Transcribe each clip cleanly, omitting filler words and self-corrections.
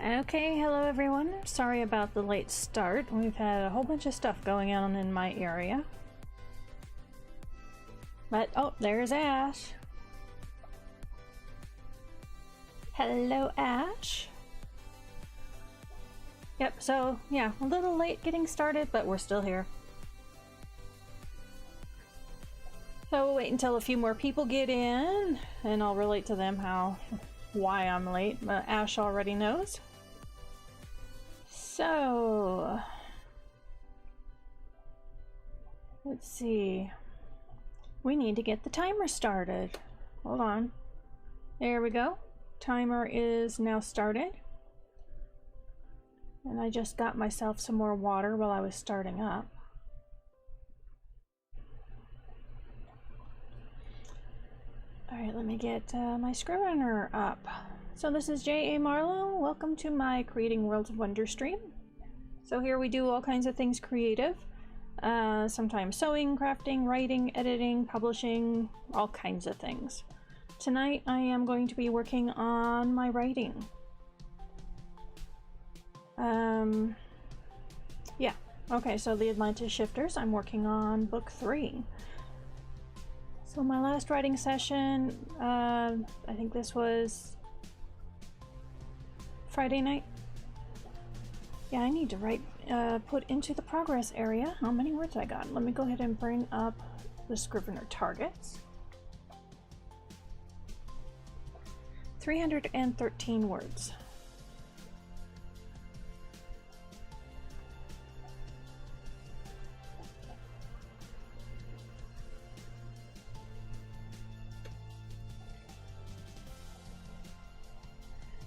Okay, hello everyone. Sorry about the late start. We've had a whole bunch of stuff going on in my area. But, oh, there's Ash. Hello, Ash. Yep, so, yeah, a little late getting started, but we're still here. So we'll wait until a few more people get in, and I'll relate to them why I'm late. Ash already knows. So, let's see. We need to get the timer started. Hold on. There we go. Timer is now started. And I just got myself some more water while I was starting up. Alright, let me get my screwdriver up. So this is J.A. Marlow. Welcome to my Creating Worlds of Wonder stream. So here we do all kinds of things creative. Sometimes sewing, crafting, writing, editing, publishing, all kinds of things. Tonight I am going to be working on my writing. Yeah. Okay, so the Atlantis Shifters, I'm working on book 3. So my last writing session, I think this was Friday night. Yeah, I need to write, put into the progress area how many words I got. Let me go ahead and bring up the Scrivener targets. 313 words.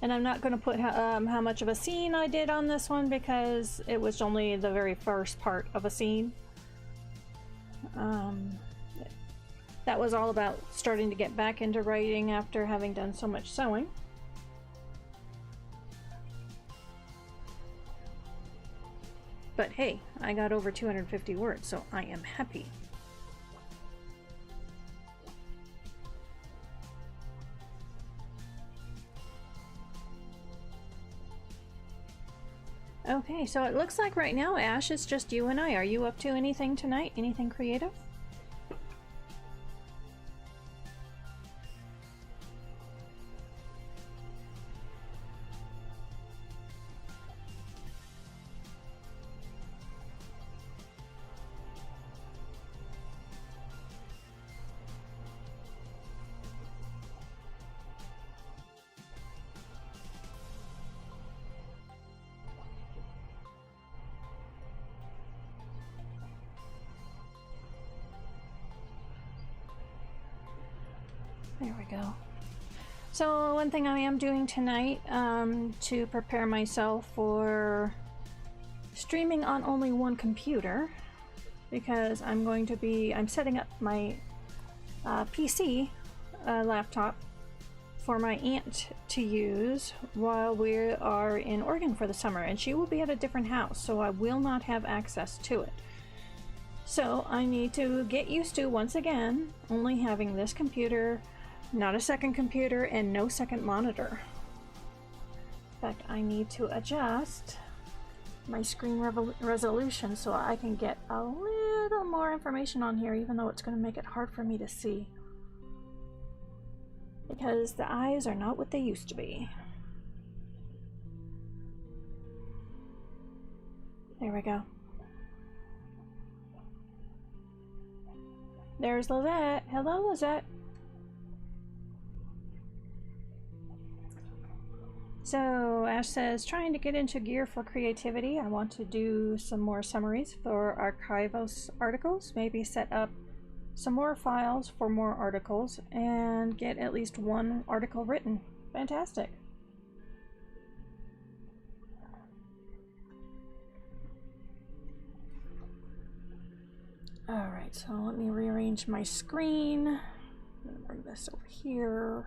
And I'm not going to put how much of a scene I did on this one because it was only the very first part of a scene. That was all about starting to get back into writing after having done so much sewing. But hey, I got over 250 words, so I am happy. Okay, so it looks like right now, Ash, it's just you and I. Are you up to anything tonight? Anything creative? There we go. So one thing I am doing tonight to prepare myself for streaming on only one computer, because I'm setting up my PC laptop for my aunt to use while we are in Oregon for the summer, and she will be at a different house, so I will not have access to it. So I need to get used to, once again, only having this computer, not a second computer, and no second monitor. In fact, I need to adjust my screen resolution so I can get a little more information on here, even though it's going to make it hard for me to see. Because the eyes are not what they used to be. There we go. There's Lizette. Hello, Lizette. So Ash says, trying to get into gear for creativity. I want to do some more summaries for Archivos articles, maybe set up some more files for more articles, and get at least one article written. Fantastic. Alright, so let me rearrange my screen. I'm gonna bring this over here.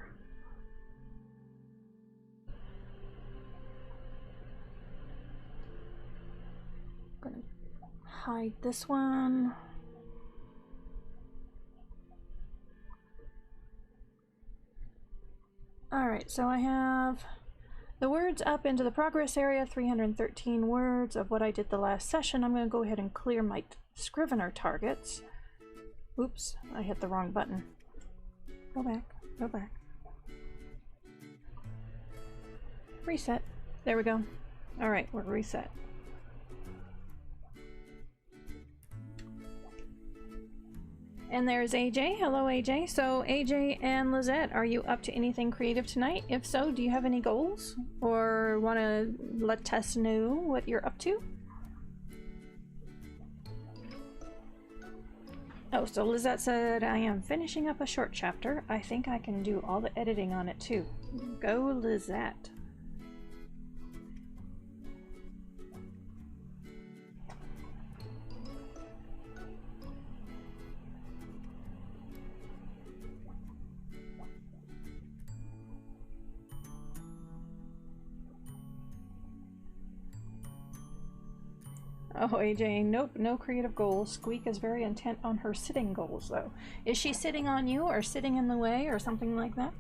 Gonna hide this one. Alright, so I have the words up into the progress area, 313 words of what I did the last session. I'm going to go ahead and clear my Scrivener targets. Oops, I hit the wrong button. Go back, go back. Reset. There we go. Alright, we're reset. And there's AJ. Hello, AJ. So, AJ and Lizette, are you up to anything creative tonight? If so, do you have any goals? Or want to let us know what you're up to? Oh, so Lizette said, I am finishing up a short chapter. I think I can do all the editing on it too. Go, Lizette. Oh, AJ, nope, no creative goals. Squeak is very intent on her sitting goals, though. Is she sitting on you, or sitting in the way, or something like that?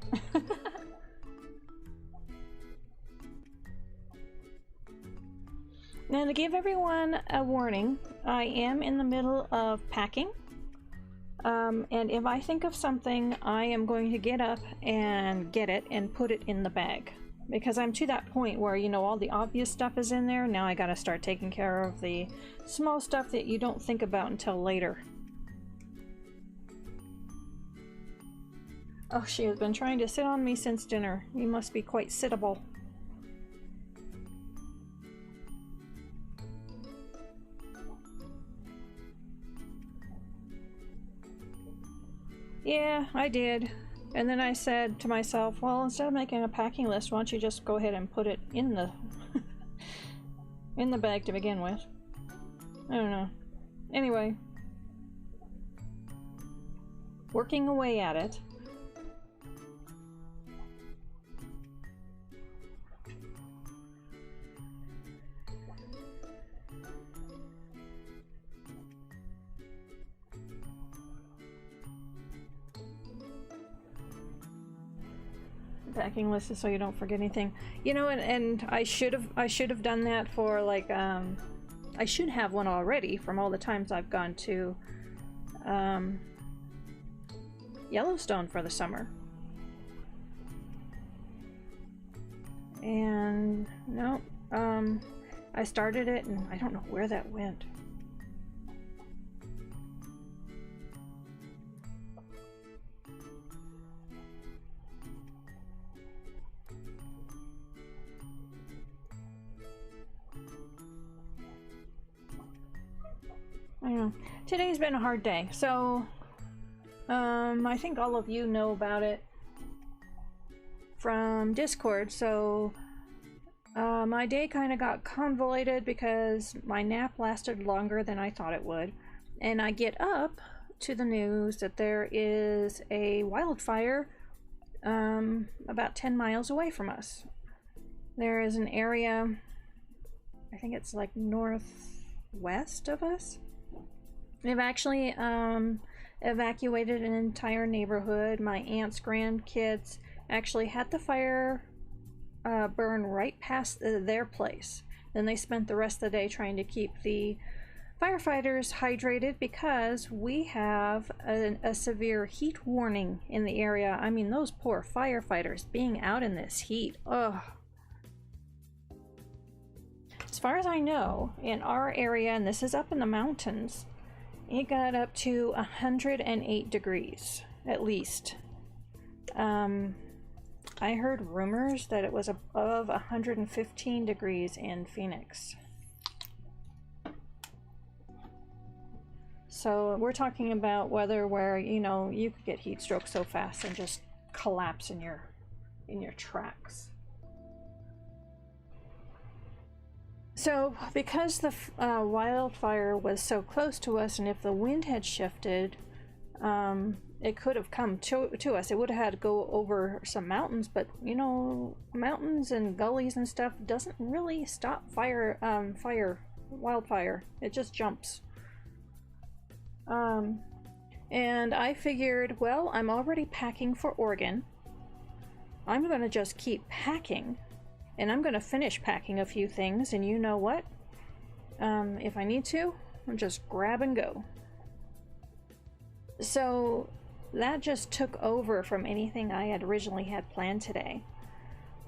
Now, to give everyone a warning, I am in the middle of packing. And if I think of something, I am going to get up and get it and put it in the bag. Because I'm to that point where, you know, all the obvious stuff is in there. Now I gotta start taking care of the small stuff that you don't think about until later. Oh, she has been trying to sit on me since dinner. You must be quite sittable. Yeah, I did. And then I said to myself, well, instead of making a packing list, why don't you just go ahead and put it in the in the bag to begin with? I don't know. Anyway, working away at it. Packing list is so you don't forget anything. You know, and I should have done that for like I should have one already from all the times I've gone to Yellowstone for the summer. And no, I started it and I don't know where that went. I don't know. Today's been a hard day, so I think all of you know about it from Discord. So my day kind of got convoluted because my nap lasted longer than I thought it would, and I get up to the news that there is a wildfire about 10 miles away from us. There is an area, I think it's like northwest of us. They've actually evacuated an entire neighborhood. My aunt's grandkids actually had the fire burn right past their place. Then they spent the rest of the day trying to keep the firefighters hydrated because we have a severe heat warning in the area. I mean, those poor firefighters being out in this heat. Ugh. As far as I know, in our area, and this is up in the mountains, it got up to 108 degrees, at least. I heard rumors that it was above 115 degrees in Phoenix. So we're talking about weather where, you know, you could get heat stroke so fast and just collapse in your tracks. So, because the wildfire was so close to us, and if the wind had shifted, it could have come to us. It would have had to go over some mountains, but, you know, mountains and gullies and stuff doesn't really stop wildfire. It just jumps. And I figured, well, I'm already packing for Oregon. I'm going to just keep packing And I'm going to finish packing a few things, and you know what? If I need to, I'll just grab and go. So that just took over from anything I had originally had planned today.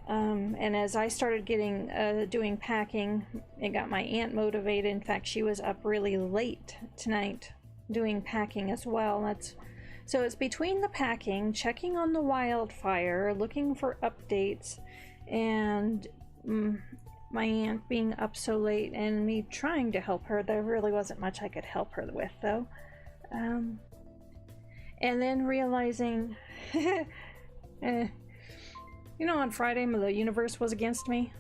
And as I started doing packing, it got my aunt motivated. In fact, she was up really late tonight doing packing as well. So it's between the packing, checking on the wildfire, looking for updates, and my aunt being up so late and me trying to help her. There really wasn't much I could help her with, though. And then realizing, on Friday, the universe was against me.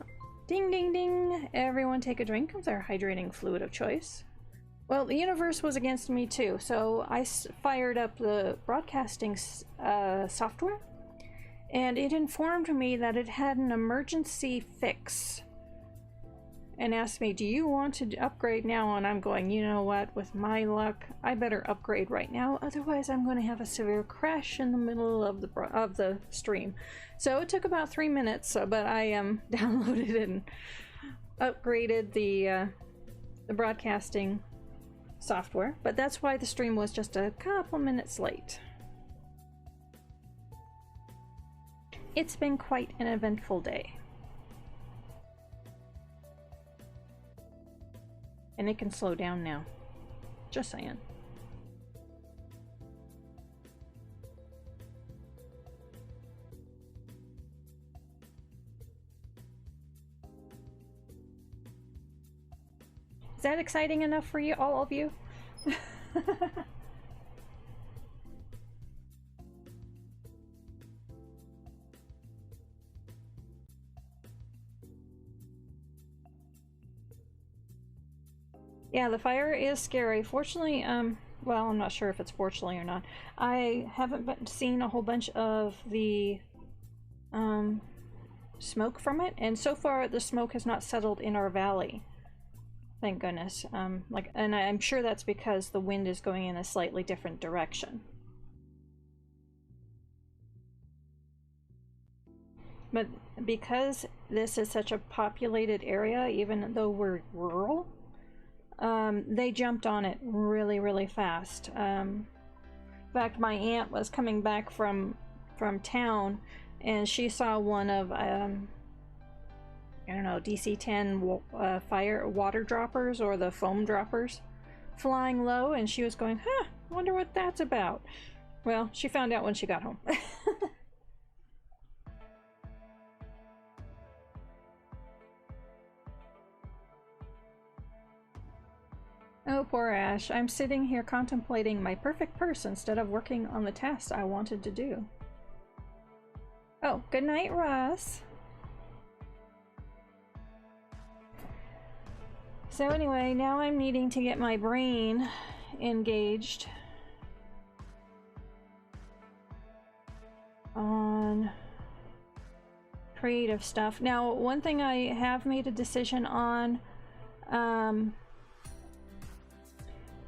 Ding, ding, ding. Everyone take a drink of their hydrating fluid of choice. Well, the universe was against me too, so I fired up the broadcasting software, and it informed me that it had an emergency fix and asked me, do you want to upgrade now? And I'm going, you know what, with my luck, I better upgrade right now, otherwise I'm going to have a severe crash in the middle of the stream. So it took about 3 minutes, but I downloaded and upgraded the broadcasting software, but that's why the stream was just a couple minutes late. It's been quite an eventful day. And it can slow down now. Just saying. Is that exciting enough for you, all of you? Yeah, the fire is scary. Fortunately, well, I'm not sure if it's fortunately or not. I haven't seen a whole bunch of the smoke from it, and so far the smoke has not settled in our valley. Thank goodness. And I'm sure that's because the wind is going in a slightly different direction. But because this is such a populated area, even though we're rural, they jumped on it really, really fast. In fact, my aunt was coming back from town, and she saw one of I don't know, DC-10 fire water droppers, or the foam droppers, flying low, and she was going, wonder what that's about. Well, she found out when she got home. Oh, poor Ash. I'm sitting here contemplating my perfect purse instead of working on the tasks I wanted to do. Oh, good night, Russ. So anyway, now I'm needing to get my brain engaged on creative stuff. Now, one thing I have made a decision on,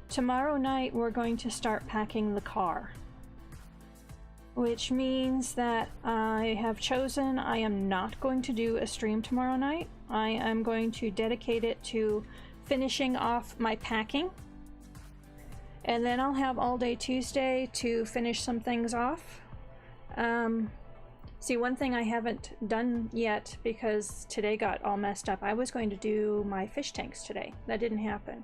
tomorrow night we're going to start packing the car, which means that I have chosen I am not going to do a stream tomorrow night. I am going to dedicate it to finishing off my packing, and then I'll have all day Tuesday to finish some things off. See, one thing I haven't done yet because today got all messed up, I was going to do my fish tanks today. That didn't happen.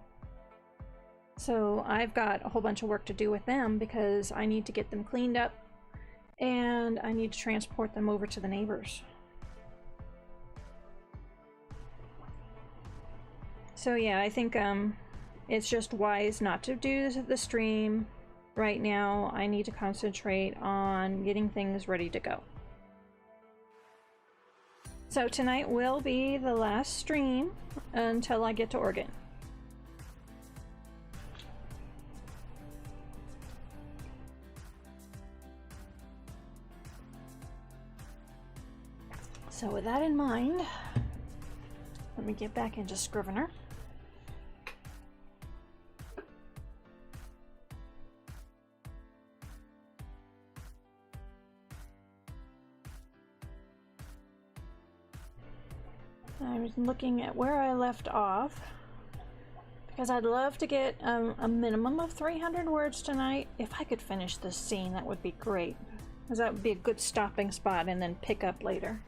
So I've got a whole bunch of work to do with them because I need to get them cleaned up and I need to transport them over to the neighbors. So yeah, I think it's just wise not to do the stream right now. I need to concentrate on getting things ready to go. So tonight will be the last stream until I get to Oregon. So with that in mind, let me get back into Scrivener. I was looking at where I left off because I'd love to get a minimum of 300 words tonight. If I could finish this scene, that would be great, because that would be a good stopping spot and then pick up later.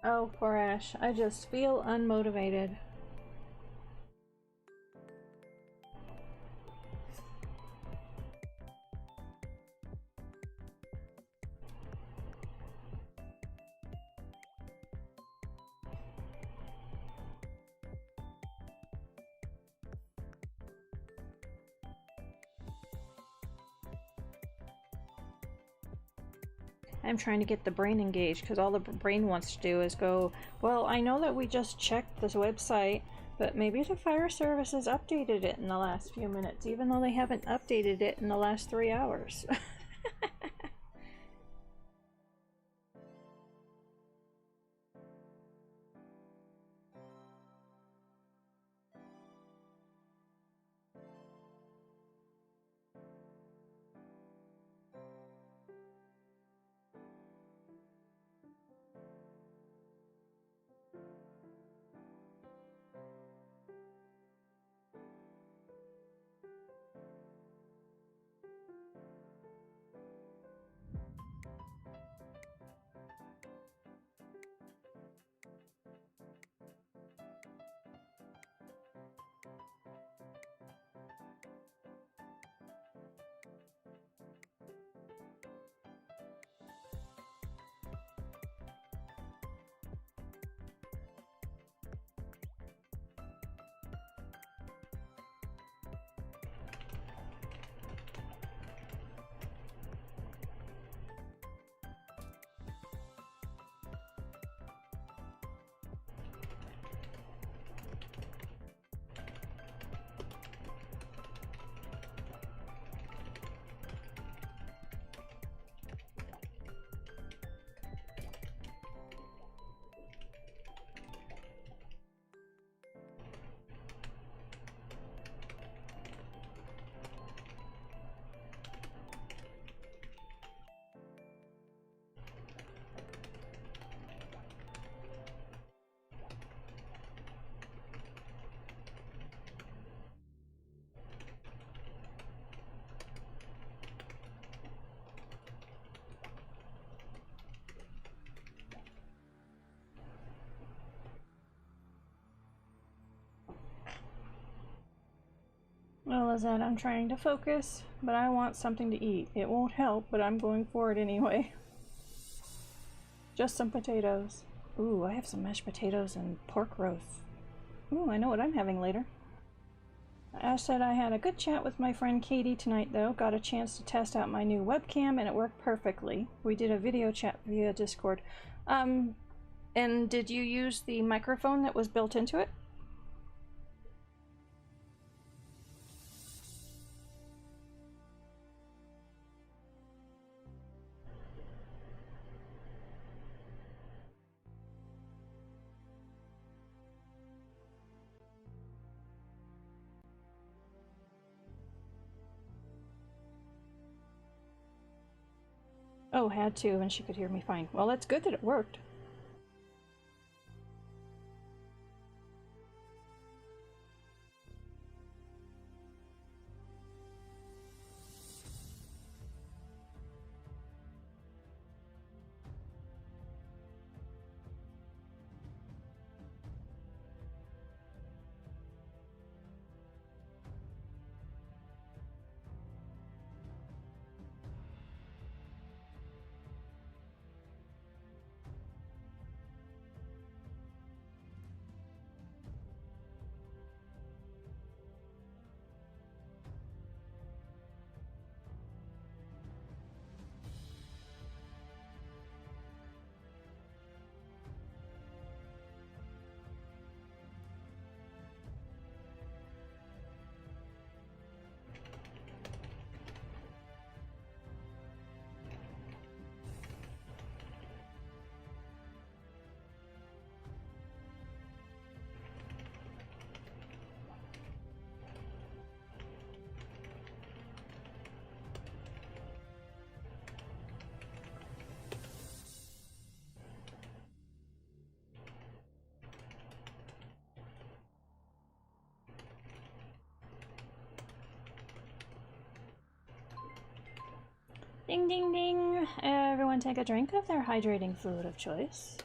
Oh, poor Ash. I just feel unmotivated. I'm trying to get the brain engaged because all the brain wants to do is go, well, I know that we just checked this website, but maybe the fire service has updated it in the last few minutes, even though they haven't updated it in the last 3 hours. Well, Lizette, I'm trying to focus, but I want something to eat. It won't help, but I'm going for it anyway. Just some potatoes. Ooh, I have some mashed potatoes and pork roast. Ooh, I know what I'm having later. Ash said I had a good chat with my friend Katie tonight, though. Got a chance to test out my new webcam, and it worked perfectly. We did a video chat via Discord. And did you use the microphone that was built into it? Oh, had to, and she could hear me fine. Well, that's good that it worked. Ding ding ding! Everyone take a drink of their hydrating fluid of choice.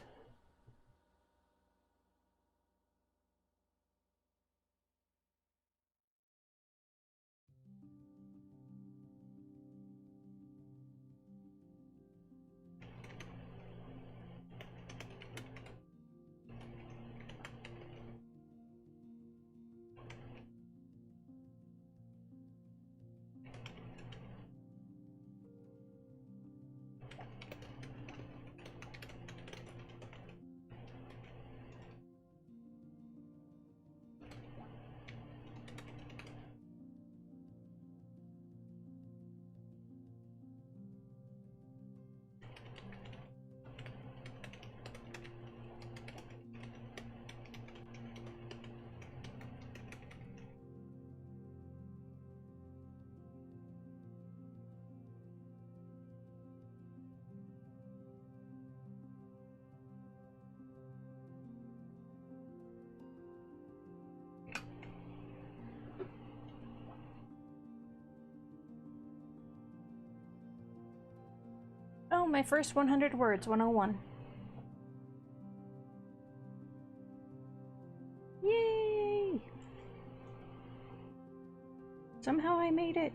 Oh, my first 100 words, 101. Yay! Somehow I made it.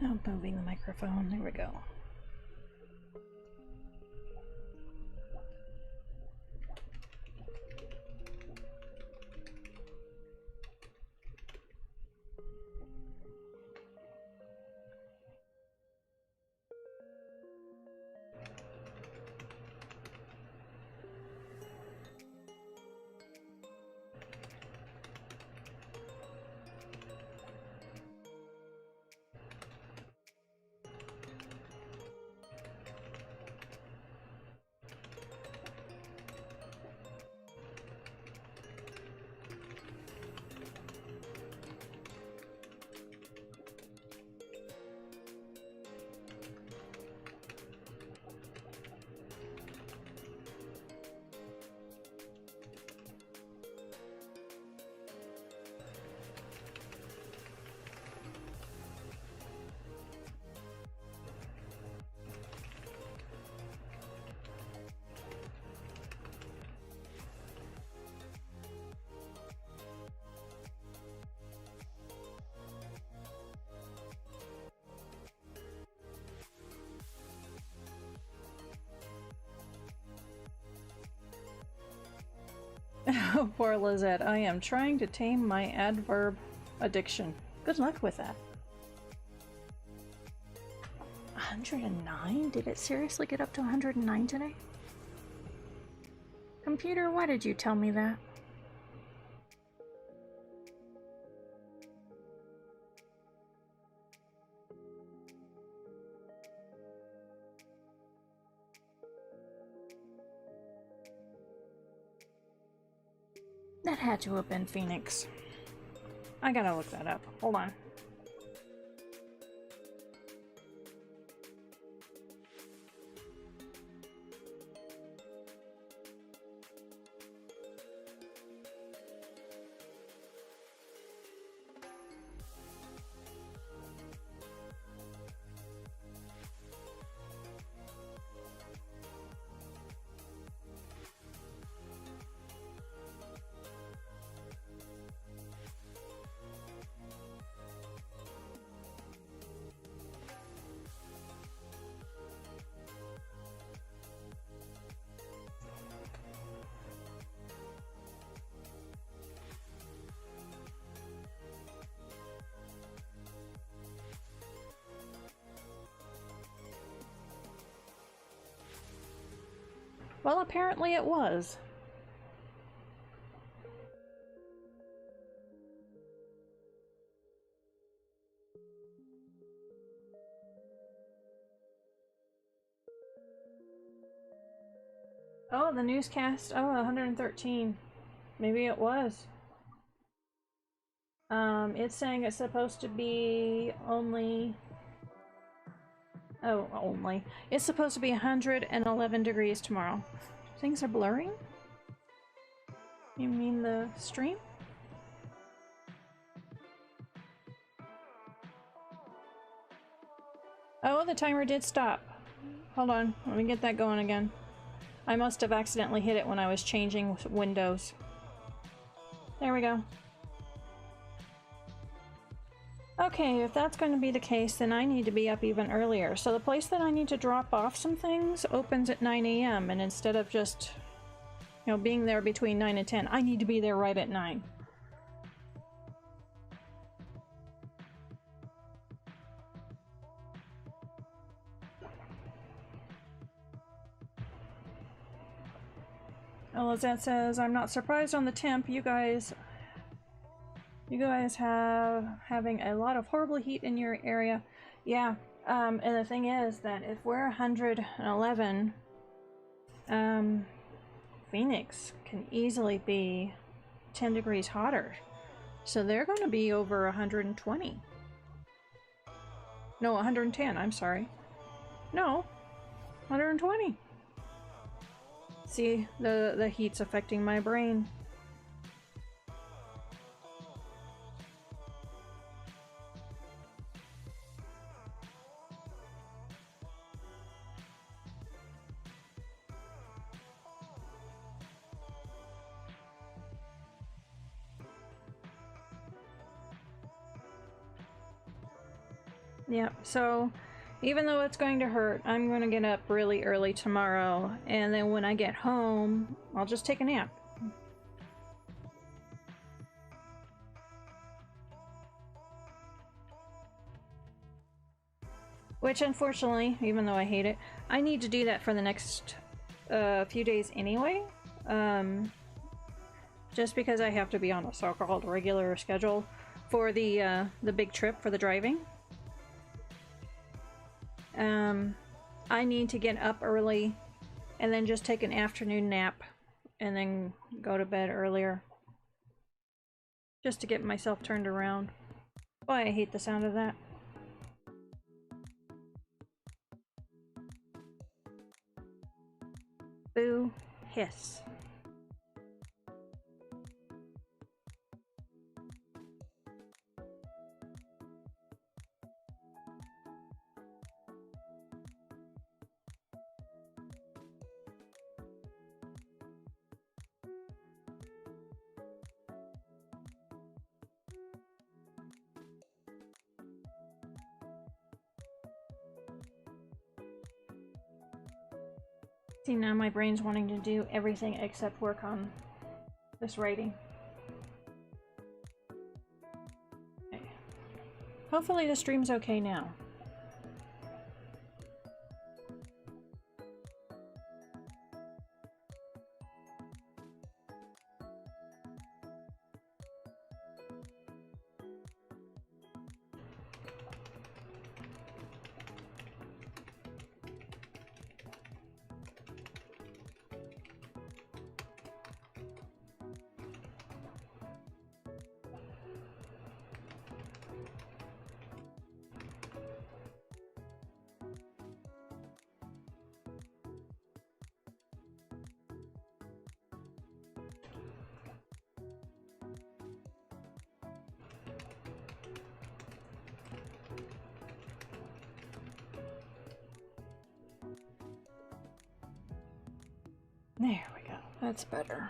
I'm moving the microphone. There we go. Poor Lizette. I am trying to tame my adverb addiction. Good luck with that. 109? Did it seriously get up to 109 today? Computer, why did you tell me that? That had to have been Phoenix. I gotta look that up. Hold on. Well, apparently it was. Oh, the newscast. Oh, 113. Maybe it was. It's saying it's supposed to be only... Oh, only. It's supposed to be 111 degrees tomorrow. Things are blurring? You mean the stream? Oh, the timer did stop. Hold on, let me get that going again. I must have accidentally hit it when I was changing windows. There we go. Okay, if that's going to be the case, then I need to be up even earlier. So the place that I need to drop off some things opens at 9 a.m. and instead of just, you know, being there between 9 and 10, I need to be there right at 9. Lizette says, I'm not surprised on the temp. You guys having a lot of horrible heat in your area. Yeah, and the thing is that if we're 111, Phoenix can easily be 10 degrees hotter. So they're going to be over 120. No, 110, I'm sorry. No, 120. See, the heat's affecting my brain. Yeah, so even though it's going to hurt, I'm going to get up really early tomorrow, and then when I get home, I'll just take a nap. Which, unfortunately, even though I hate it, I need to do that for the next few days anyway. Just because I have to be on a so-called regular schedule for the big trip for the driving. I need to get up early and then just take an afternoon nap and then go to bed earlier. Just to get myself turned around. Boy, I hate the sound of that. Boo. Hiss. See, now my brain's wanting to do everything except work on this writing. Okay. Hopefully the stream's okay now. There we go. That's better.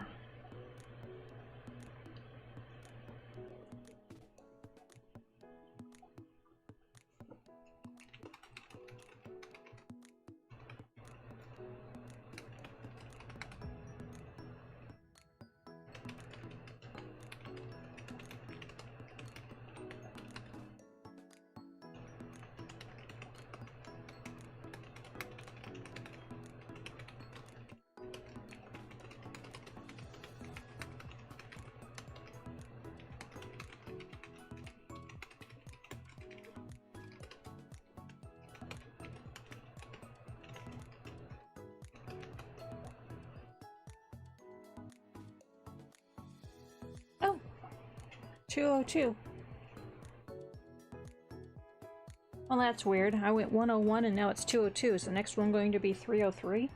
Oh, 202. Well, that's weird. I went 101 and now it's 202. Is the next one going to be 303?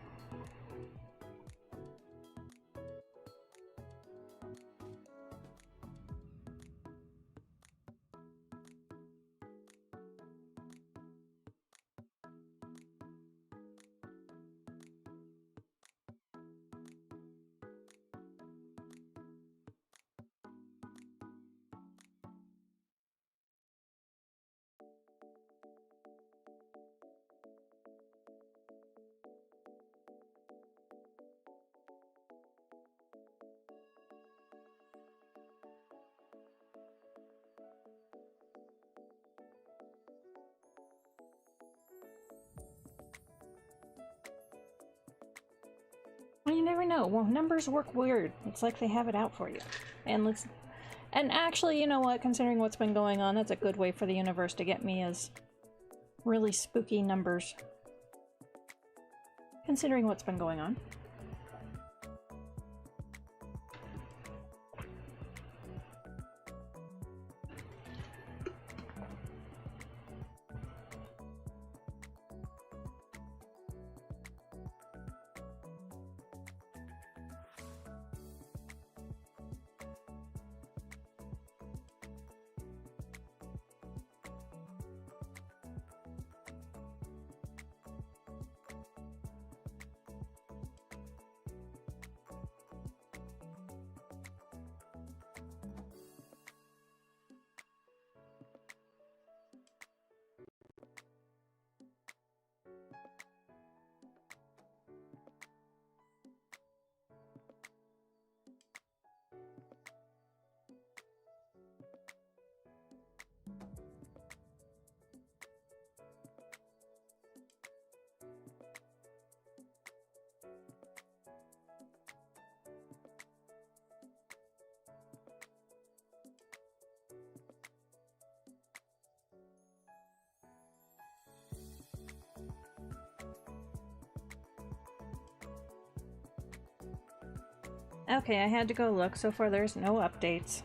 Well, you never know. Well, numbers work weird. It's like they have it out for you. And actually, you know what? Considering what's been going on, that's a good way for the universe to get me is really spooky numbers. Considering what's been going on. Okay, I had to go look. So far there's no updates.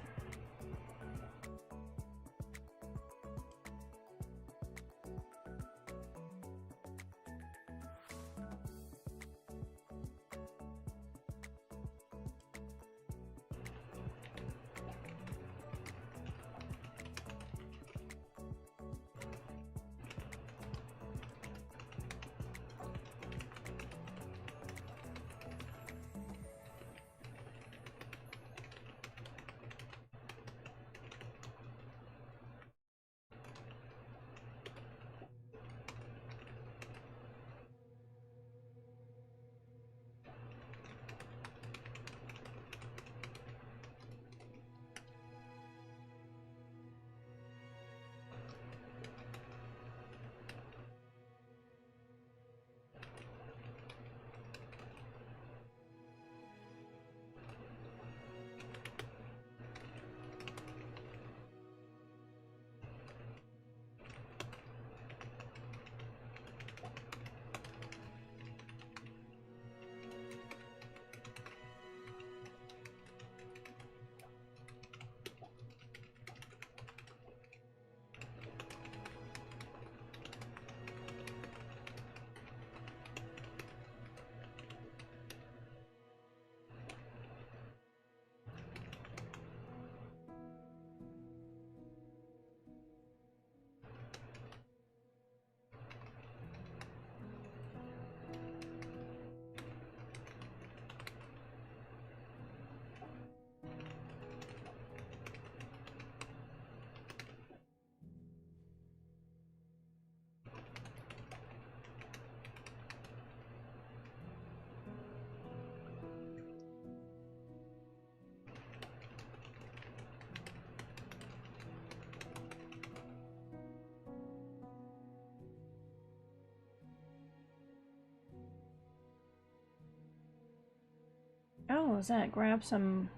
hell is that? Grab some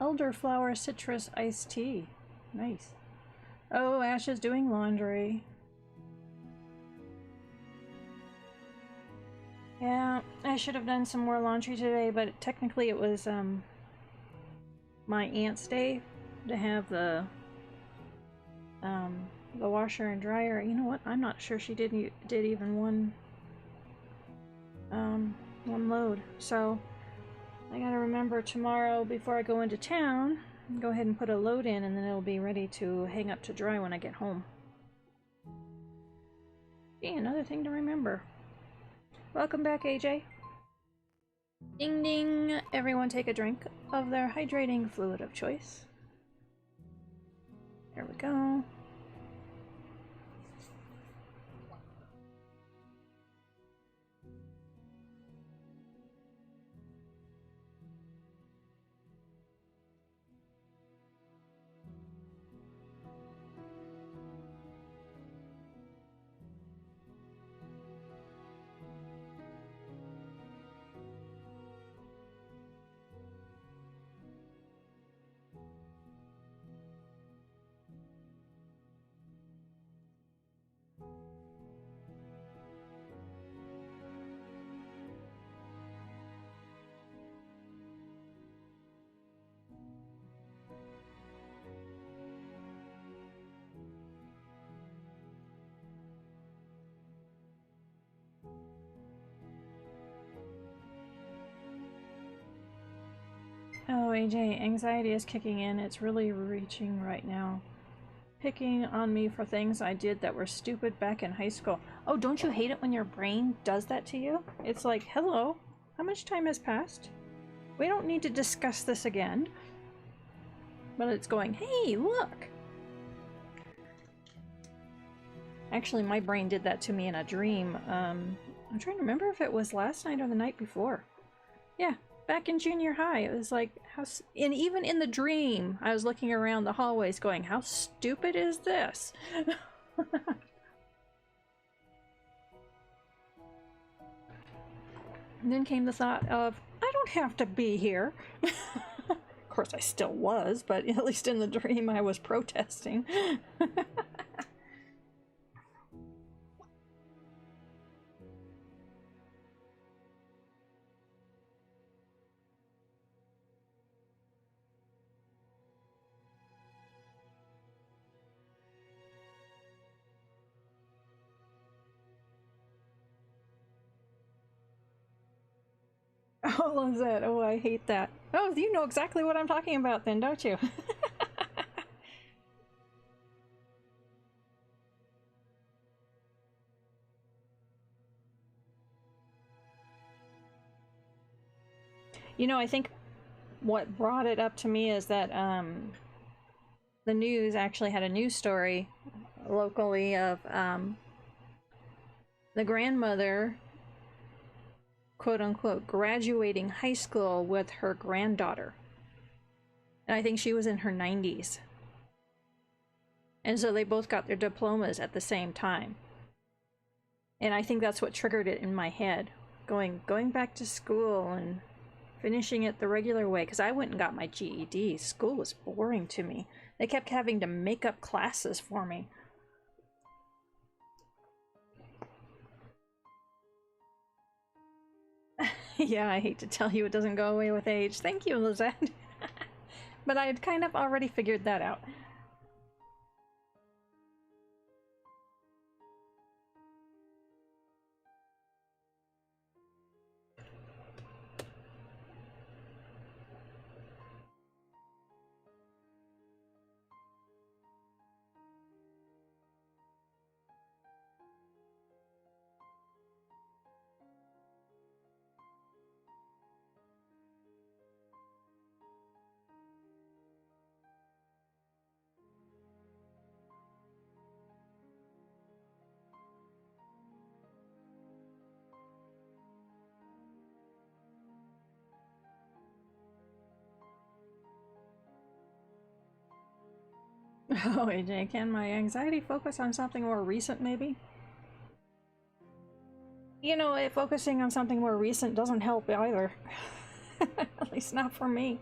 elderflower citrus iced tea. Nice. Oh, Ash is doing laundry. Yeah, I should have done some more laundry today, but technically it was my aunt's day to have the washer and dryer. You know what? I'm not sure she did even one load. So I gotta remember tomorrow before I go into town, go ahead and put a load in, and then it'll be ready to hang up to dry when I get home. Yeah, another thing to remember. Welcome back, AJ. Ding ding! Everyone take a drink of their hydrating fluid of choice. There we go. Oh, AJ, anxiety is kicking in. It's really reaching right now. Picking on me for things I did that were stupid back in high school. Oh, don't you hate it when your brain does that to you? It's like, hello, how much time has passed? We don't need to discuss this again. But it's going, hey, look! Actually, my brain did that to me in a dream. I'm trying to remember if it was last night or the night before. Yeah. Back in junior high, it was like, and even in the dream, I was looking around the hallways going, how stupid is this? And then came the thought of, I don't have to be here. Of course, I still was, but at least in the dream, I was protesting. Oh, Lizette. Oh, I hate that. Oh, you know exactly what I'm talking about then, don't you? You know, I think what brought it up to me is that the news actually had a news story locally of the grandmother, quote unquote, graduating high school with her granddaughter. And I think she was in her 90s. And so they both got their diplomas at the same time. And I think that's what triggered it in my head. Going back to school and finishing it the regular way, because I went and got my GED. School was boring to me. They kept having to make up classes for me. Yeah, I hate to tell you it doesn't go away with age. Thank you, Lizette. But I had kind of already figured that out. Oh, AJ, can my anxiety focus on something more recent, maybe? You know, focusing on something more recent doesn't help either. At least not for me.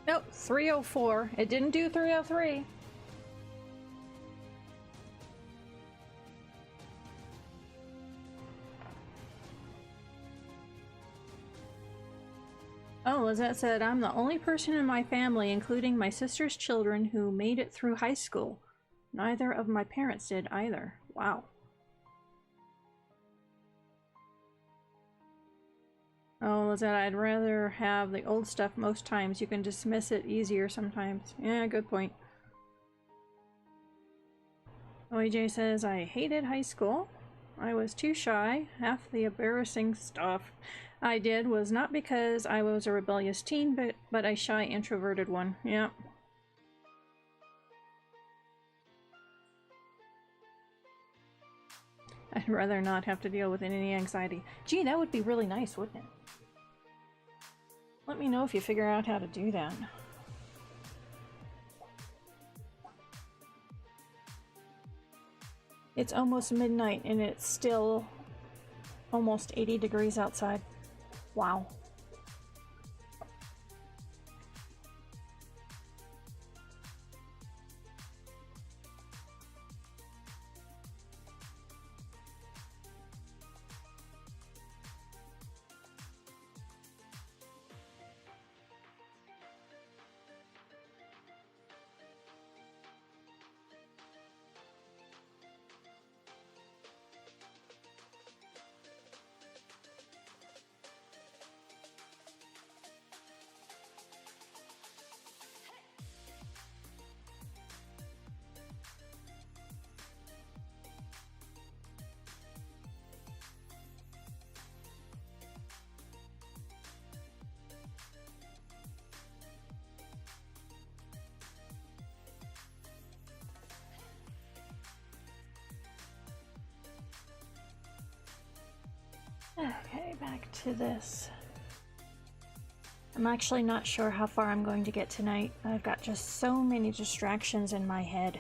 Nope, 304. It didn't do 303. Oh, Lizette said, I'm the only person in my family, including my sister's children, who made it through high school. Neither of my parents did either. Wow. Oh, Lizette, I'd rather have the old stuff most times. You can dismiss it easier sometimes. Yeah, good point. OJ says, I hated high school. I was too shy. Half the embarrassing stuff I did was not because I was a rebellious teen, but a shy, introverted one. Yeah. I'd rather not have to deal with any anxiety. Gee, that would be really nice, wouldn't it? Let me know if you figure out how to do that. It's almost midnight and it's still almost 80 degrees outside. Wow. Okay, back to this. I'm actually not sure how far I'm going to get tonight. I've got just so many distractions in my head.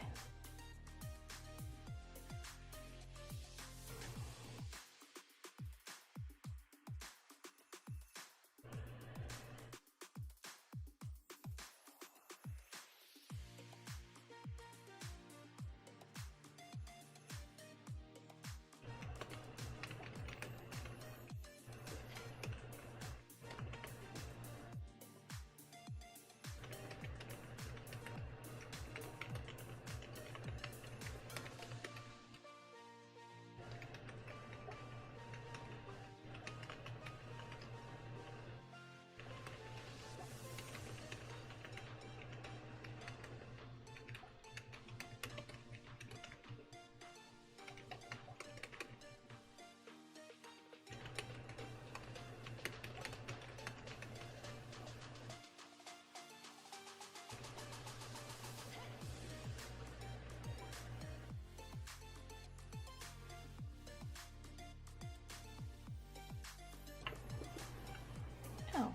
Oh,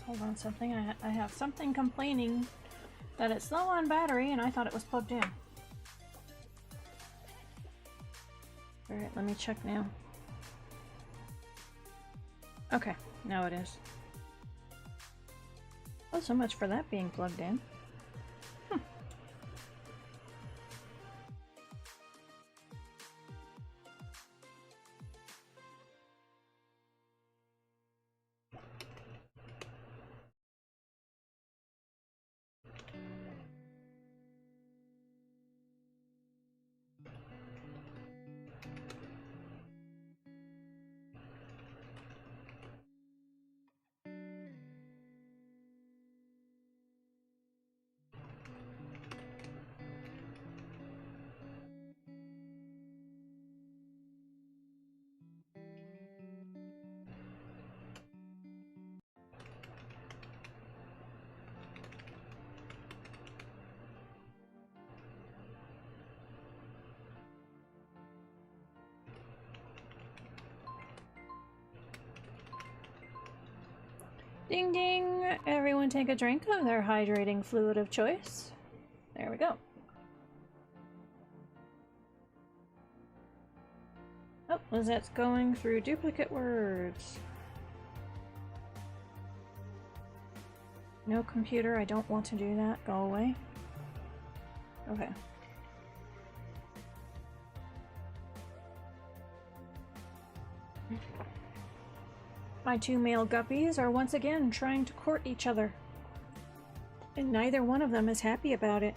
hold on something. I have something complaining that it's low on battery and I thought it was plugged in. Alright, let me check now. Okay, now it is. Oh, so much for that being plugged in. Ding ding! Everyone take a drink of their hydrating fluid of choice. There we go. Oh, Lizette's going through duplicate words. No computer, I don't want to do that. Go away. Okay. My two male guppies are once again trying to court each other. And neither one of them is happy about it.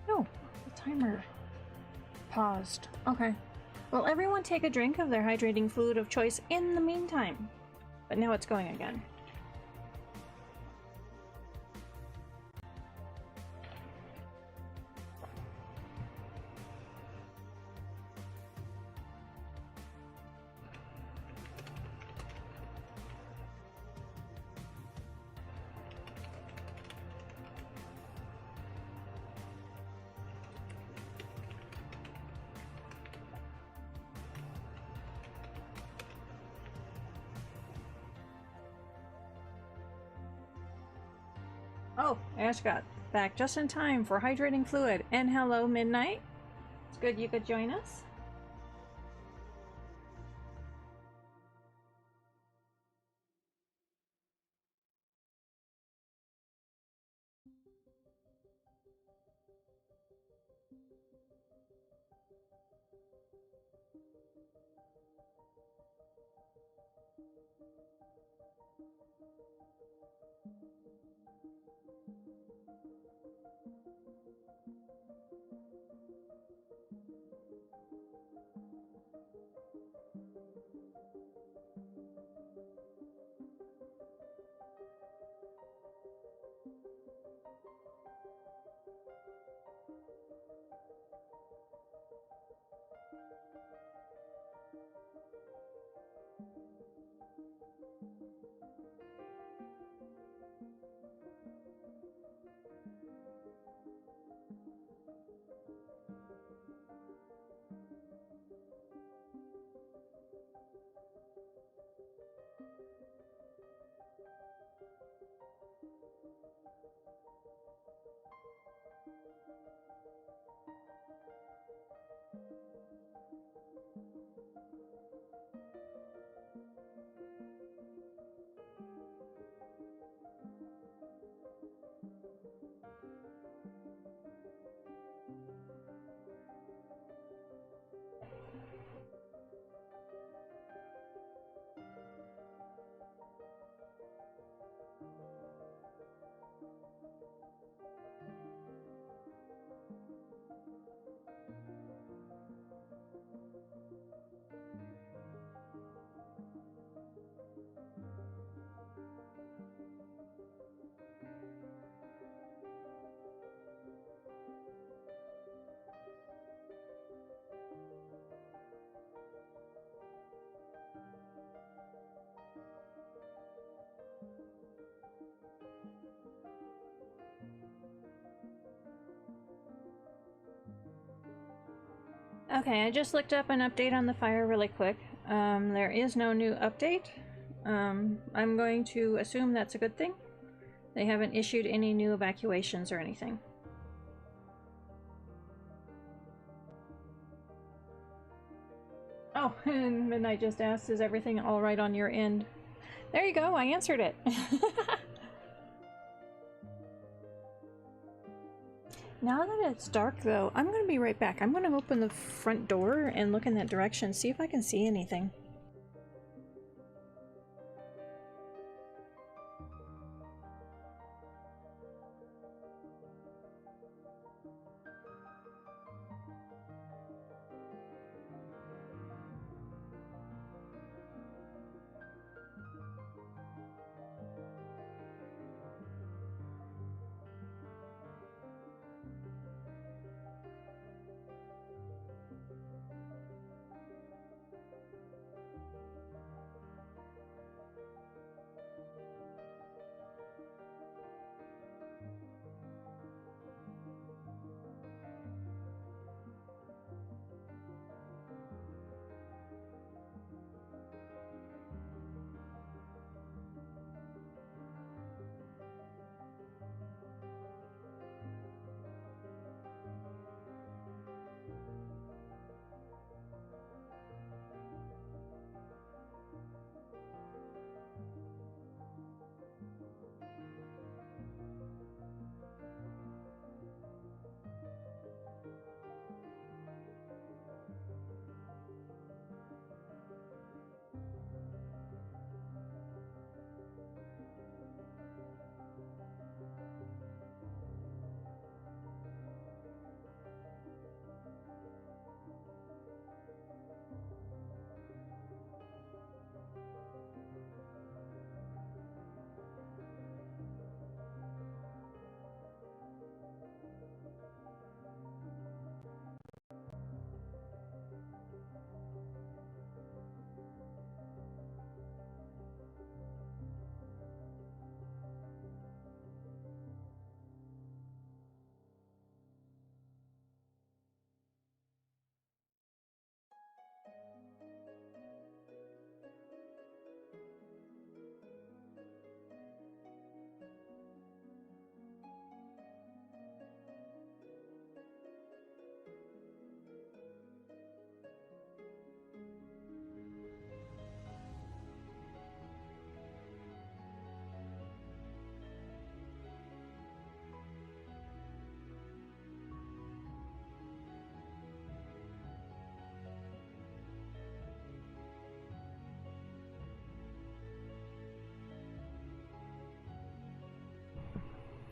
Oh, the timer paused. Okay. Well, everyone take a drink of their hydrating fluid of choice in the meantime. But now it's going again. Oh, Ash got back just in time for hydrating fluid. And hello, Midnight. It's good you could join us. Okay, I just looked up an update on the fire really quick. There is no new update. I'm going to assume that's a good thing. They haven't issued any new evacuations or anything. Oh, and Midnight just asked, is everything all right on your end? There you go, I answered it. Now that it's dark, though, I'm going to be right back. I'm going to open the front door and look in that direction, see if I can see anything.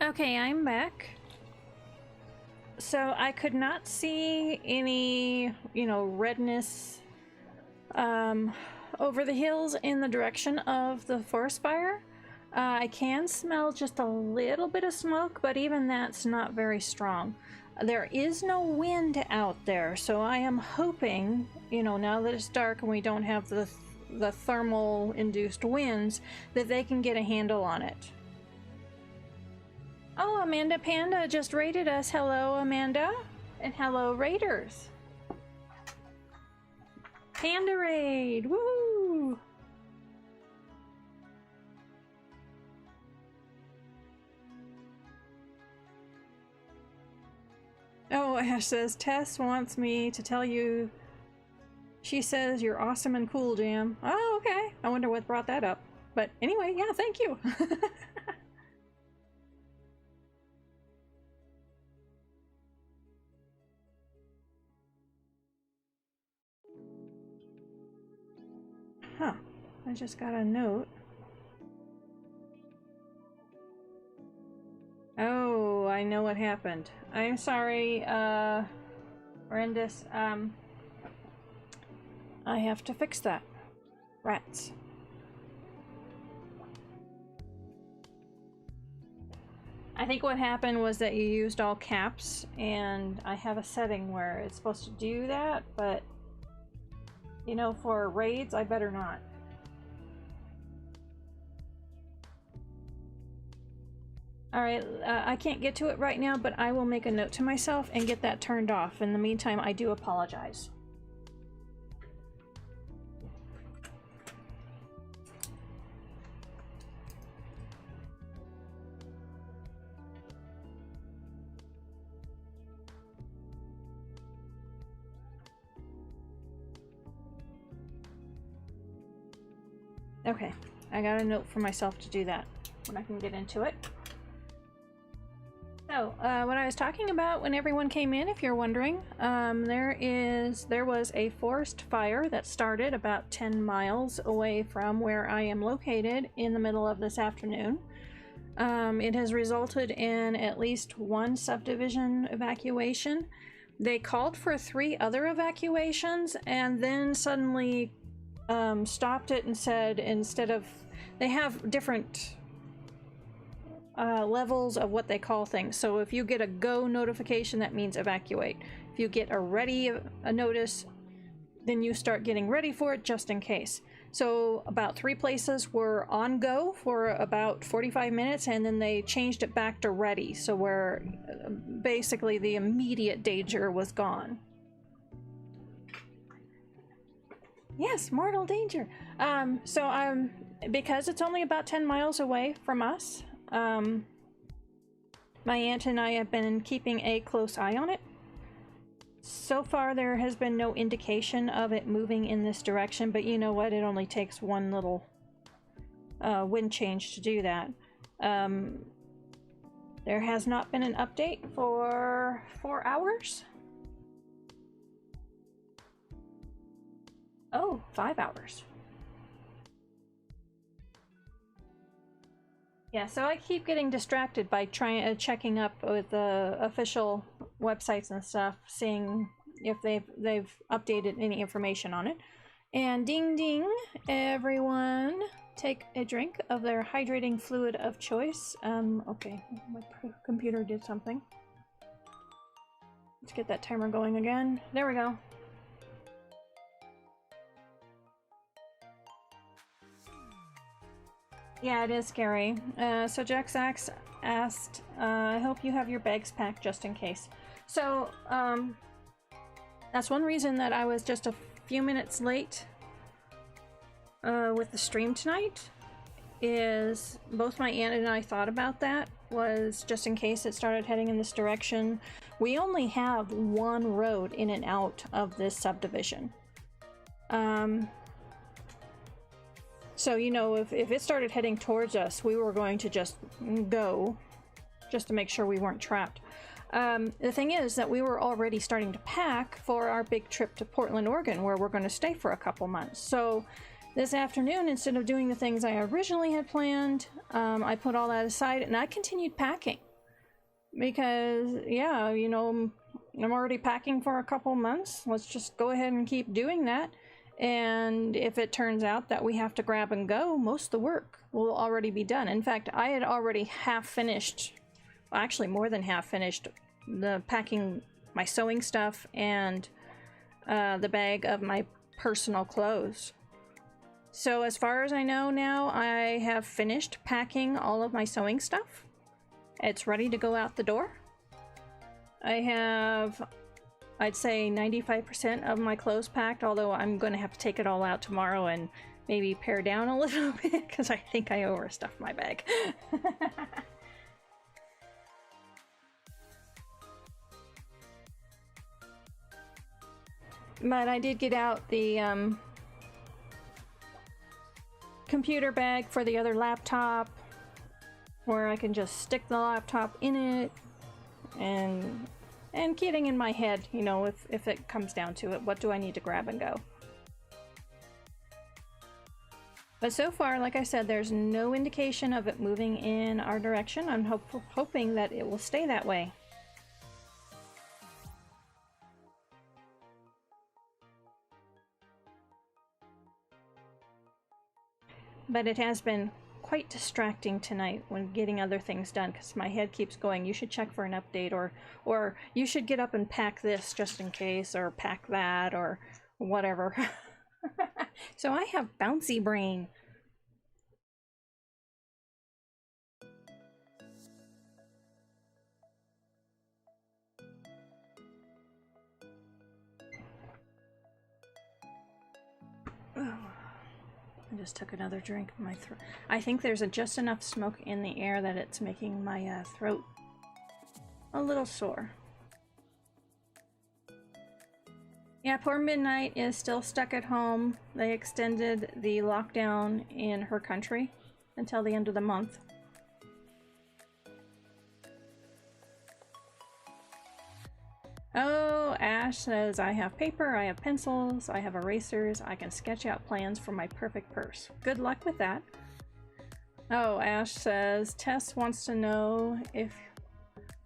Okay, I'm back. So I could not see any, redness over the hills in the direction of the forest fire. I can smell just a little bit of smoke, but even that's not very strong. There is no wind out there, so I am hoping, now that it's dark and we don't have the thermal induced winds, that they can get a handle on it. Oh, Amanda Panda just raided us. Hello, Amanda. And hello, raiders. Panda raid. Woo! Oh, Ash says, Tess wants me to tell you. She says you're awesome and cool, Jam. Oh, okay. I wonder what brought that up. But anyway, yeah, thank you. Huh. I just got a note. Oh, I know what happened. I'm sorry, Horrendous. I have to fix that. Rats. I think what happened was that you used all caps, and I have a setting where it's supposed to do that, but for raids, I better not. Alright, I can't get to it right now, but I will make a note to myself and get that turned off. In the meantime, I do apologize. Okay, I got a note for myself to do that when I can get into it. So, what I was talking about when everyone came in, if you're wondering, there was a forest fire that started about 10 miles away from where I am located in the middle of this afternoon. It has resulted in at least one subdivision evacuation. They called for 3 other evacuations and then suddenly stopped it and said, instead of, they have different levels of what they call things. So if you get a go notification, that means evacuate. If you get a ready notice, then you start getting ready for it just in case. So about 3 places were on go for about 45 minutes, and then they changed it back to ready, so where basically the immediate danger was gone. Yes, mortal danger. Because it's only about 10 miles away from us, my aunt and I have been keeping a close eye on it. So far, there has been no indication of it moving in this direction, but you know what? It only takes one little wind change to do that. There has not been an update for 4 hours. Oh, 5 hours. Yeah, so I keep getting distracted by checking up with the official websites and stuff, seeing if they've updated any information on it. And ding ding, everyone, take a drink of their hydrating fluid of choice. Okay, my computer did something. Let's get that timer going again. There we go. Yeah, it is scary. So Jaxax asked, I hope you have your bags packed just in case. So, that's one reason that I was just a few minutes late with the stream tonight, is both my aunt and I thought about that, was just in case it started heading in this direction. We only have one road in and out of this subdivision. So, you know, if it started heading towards us, we were going to just go, just to make sure we weren't trapped. The thing is that we were already starting to pack for our big trip to Portland, Oregon, where we're going to stay for a couple months. So this afternoon, instead of doing the things I originally had planned, I put all that aside and I continued packing. Because, yeah, you know, I'm already packing for a couple months. Let's just go ahead and keep doing that. And if it turns out that we have to grab and go, most of the work will already be done. In fact, I had already half finished, actually more than half finished, the packing my sewing stuff and the bag of my personal clothes. So as far as I know now, I have finished packing all of my sewing stuff. It's ready to go out the door. I have, I'd say 95% of my clothes packed, although I'm going to have to take it all out tomorrow and maybe pare down a little bit because I think I overstuffed my bag. But I did get out the computer bag for the other laptop where I can just stick the laptop in it and getting in my head, you know, if it comes down to it, what do I need to grab and go? But so far, like I said, there's no indication of it moving in our direction. I'm hoping that it will stay that way. But it has been quite distracting tonight when getting other things done because my head keeps going, you should check for an update, or you should get up and pack this just in case, or pack that, or whatever. So I have bouncy brain. I just took another drink. My throat. I think there's just enough smoke in the air that it's making my throat a little sore. Yeah, poor Midnight is still stuck at home. They extended the lockdown in her country until the end of the month. Oh, Ash says, I have paper, I have pencils, I have erasers, I can sketch out plans for my perfect purse. Good luck with that. Oh, Ash says, Tess wants to know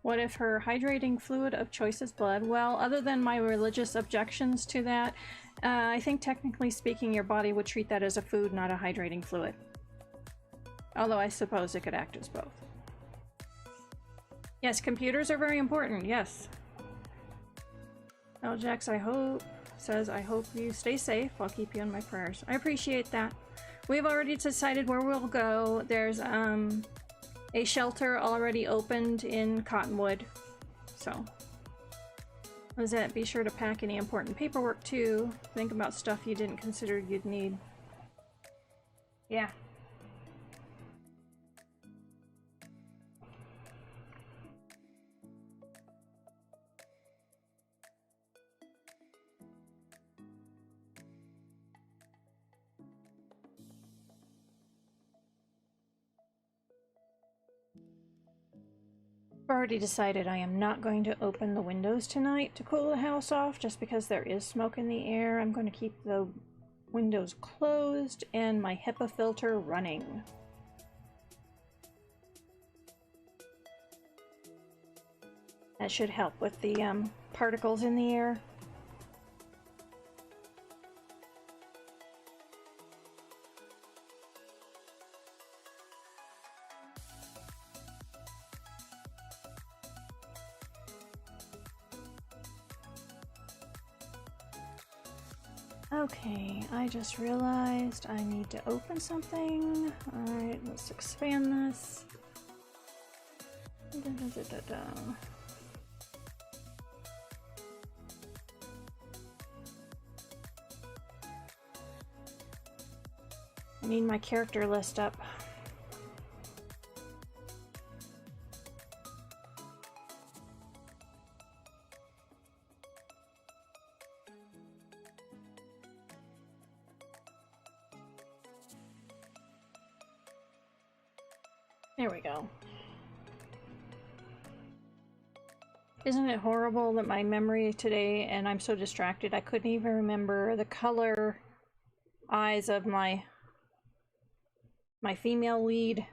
what if her hydrating fluid of choice is blood? Well, other than my religious objections to that, I think technically speaking your body would treat that as a food, not a hydrating fluid. Although I suppose it could act as both. Yes, computers are very important, yes. Jax, I hope you stay safe. I'll keep you in my prayers. I appreciate that. We've already decided where we'll go. There's a shelter already opened in Cottonwood. So was that be sure to pack any important paperwork too. Think about stuff you didn't consider you'd need. Yeah. I've already decided I am not going to open the windows tonight to cool the house off just because there is smoke in the air. I'm going to keep the windows closed and my HEPA filter running. That should help with the particles in the air. Okay, I just realized I need to open something. Alright, let's expand this. I need my character list up. There we go. Isn't it horrible that my memory today, and I'm so distracted, I couldn't even remember the color eyes of my female lead.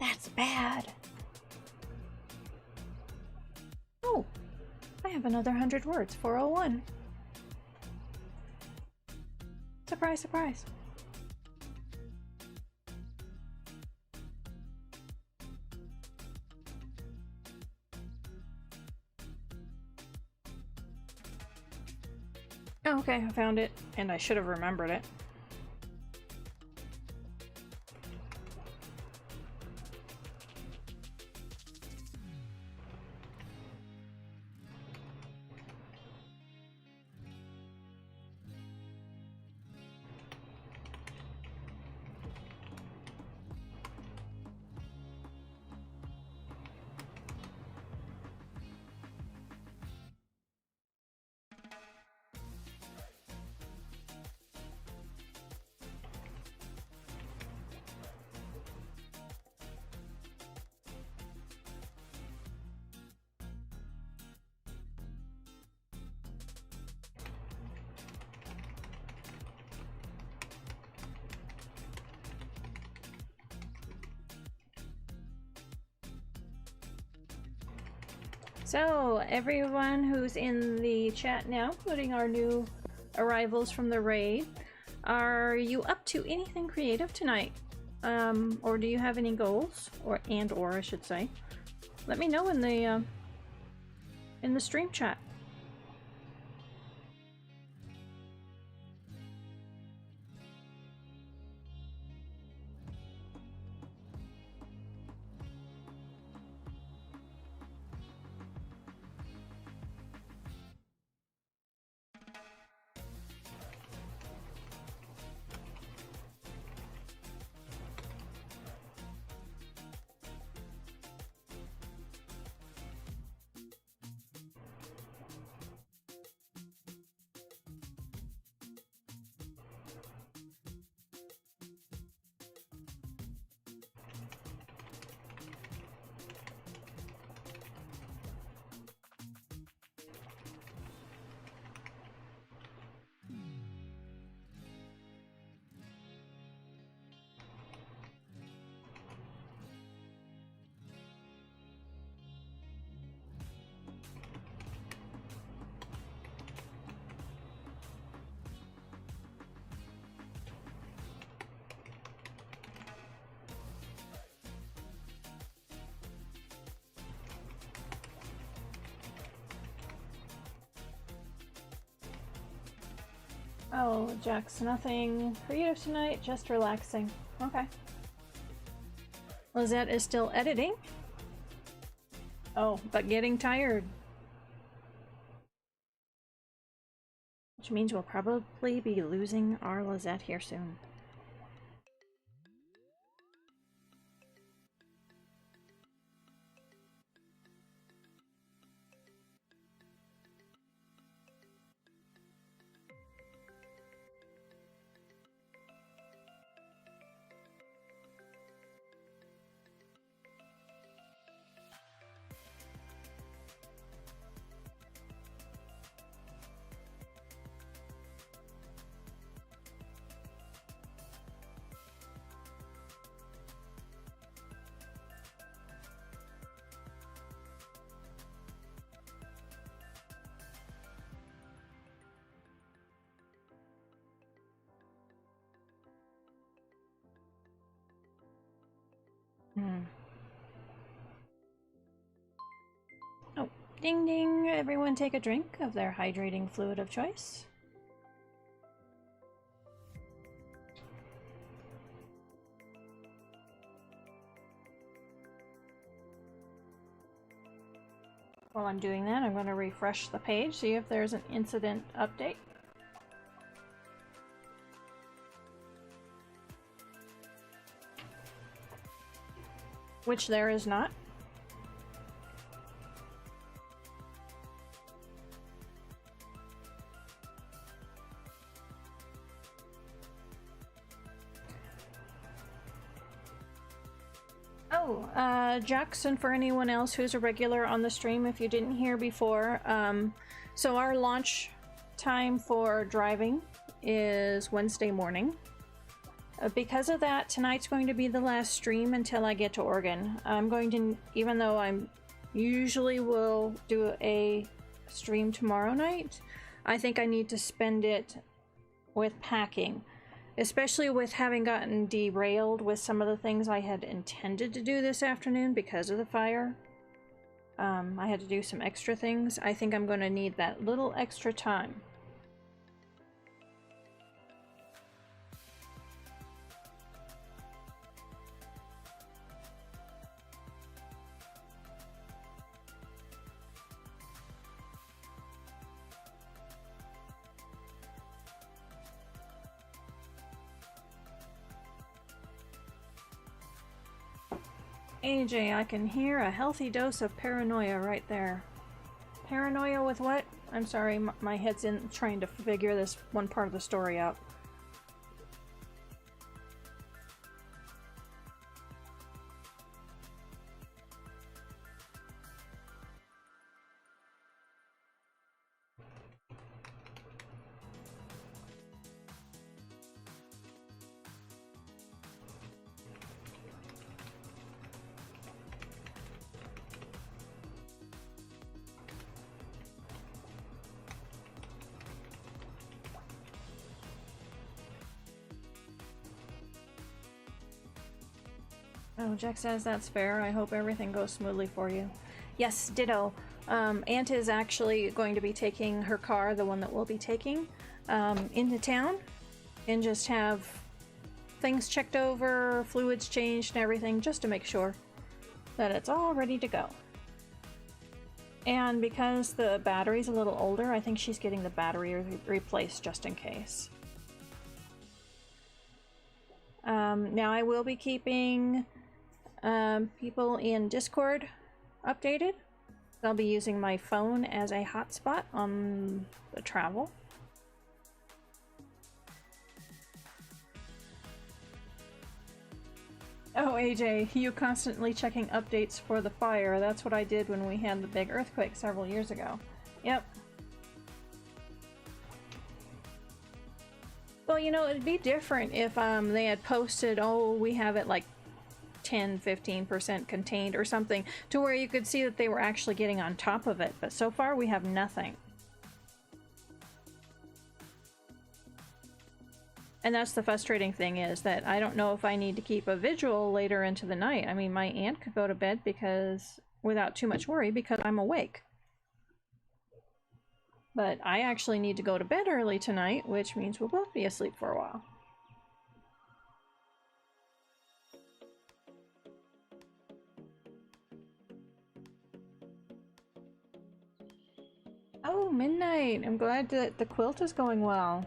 That's bad. Oh, I have another 100 words. 401. Surprise, surprise. Oh, okay, I found it, and I should have remembered it. So, everyone who's in the chat now, including our new arrivals from the raid, are you up to anything creative tonight? Or do you have any goals? Or I should say. Let me know in the stream chat. Oh, Jax, nothing creative tonight, just relaxing. Okay. Lizette is still editing. Oh, but getting tired. Which means we'll probably be losing our Lizette here soon. Oh, ding ding! Everyone take a drink of their hydrating fluid of choice. While I'm doing that, I'm going to refresh the page, see if there's an incident update. Which there is not. Oh, Jackson, for anyone else who's a regular on the stream, if you didn't hear before, so our launch time for driving is Wednesday morning. Because of that, tonight's going to be the last stream until I get to Oregon. I'm going to, even though I'm usually will do a stream tomorrow night, I think I need to spend it with packing, especially with having gotten derailed with some of the things I had intended to do this afternoon because of the fire. I had to do some extra things. I think I'm going to need that little extra time. AJ, I can hear a healthy dose of paranoia right there. Paranoia with what? I'm sorry, my head's in trying to figure this one part of the story out. Oh, Jack says that's fair. I hope everything goes smoothly for you. Yes, ditto. Aunt is actually going to be taking her car, the one that we'll be taking, into town and just have things checked over, fluids changed and everything, just to make sure that it's all ready to go. And because the battery's a little older, I think she's getting the battery replaced just in case. Now I will be keeping people in Discord updated. I'll be using my phone as a hotspot on the travel. Oh, AJ, you constantly checking updates for the fire. That's what I did when we had the big earthquake several years ago. Yep. Well, you know, it'd be different if they had posted, oh, we have it like 10-15% contained or something, to where you could see that they were actually getting on top of it, but so far we have nothing. And that's the frustrating thing, is that I don't know if I need to keep a vigil later into the night. I mean, my aunt could go to bed because without too much worry because I'm awake. But I actually need to go to bed early tonight, which means we'll both be asleep for a while. Oh, midnight! I'm glad that the quilt is going well.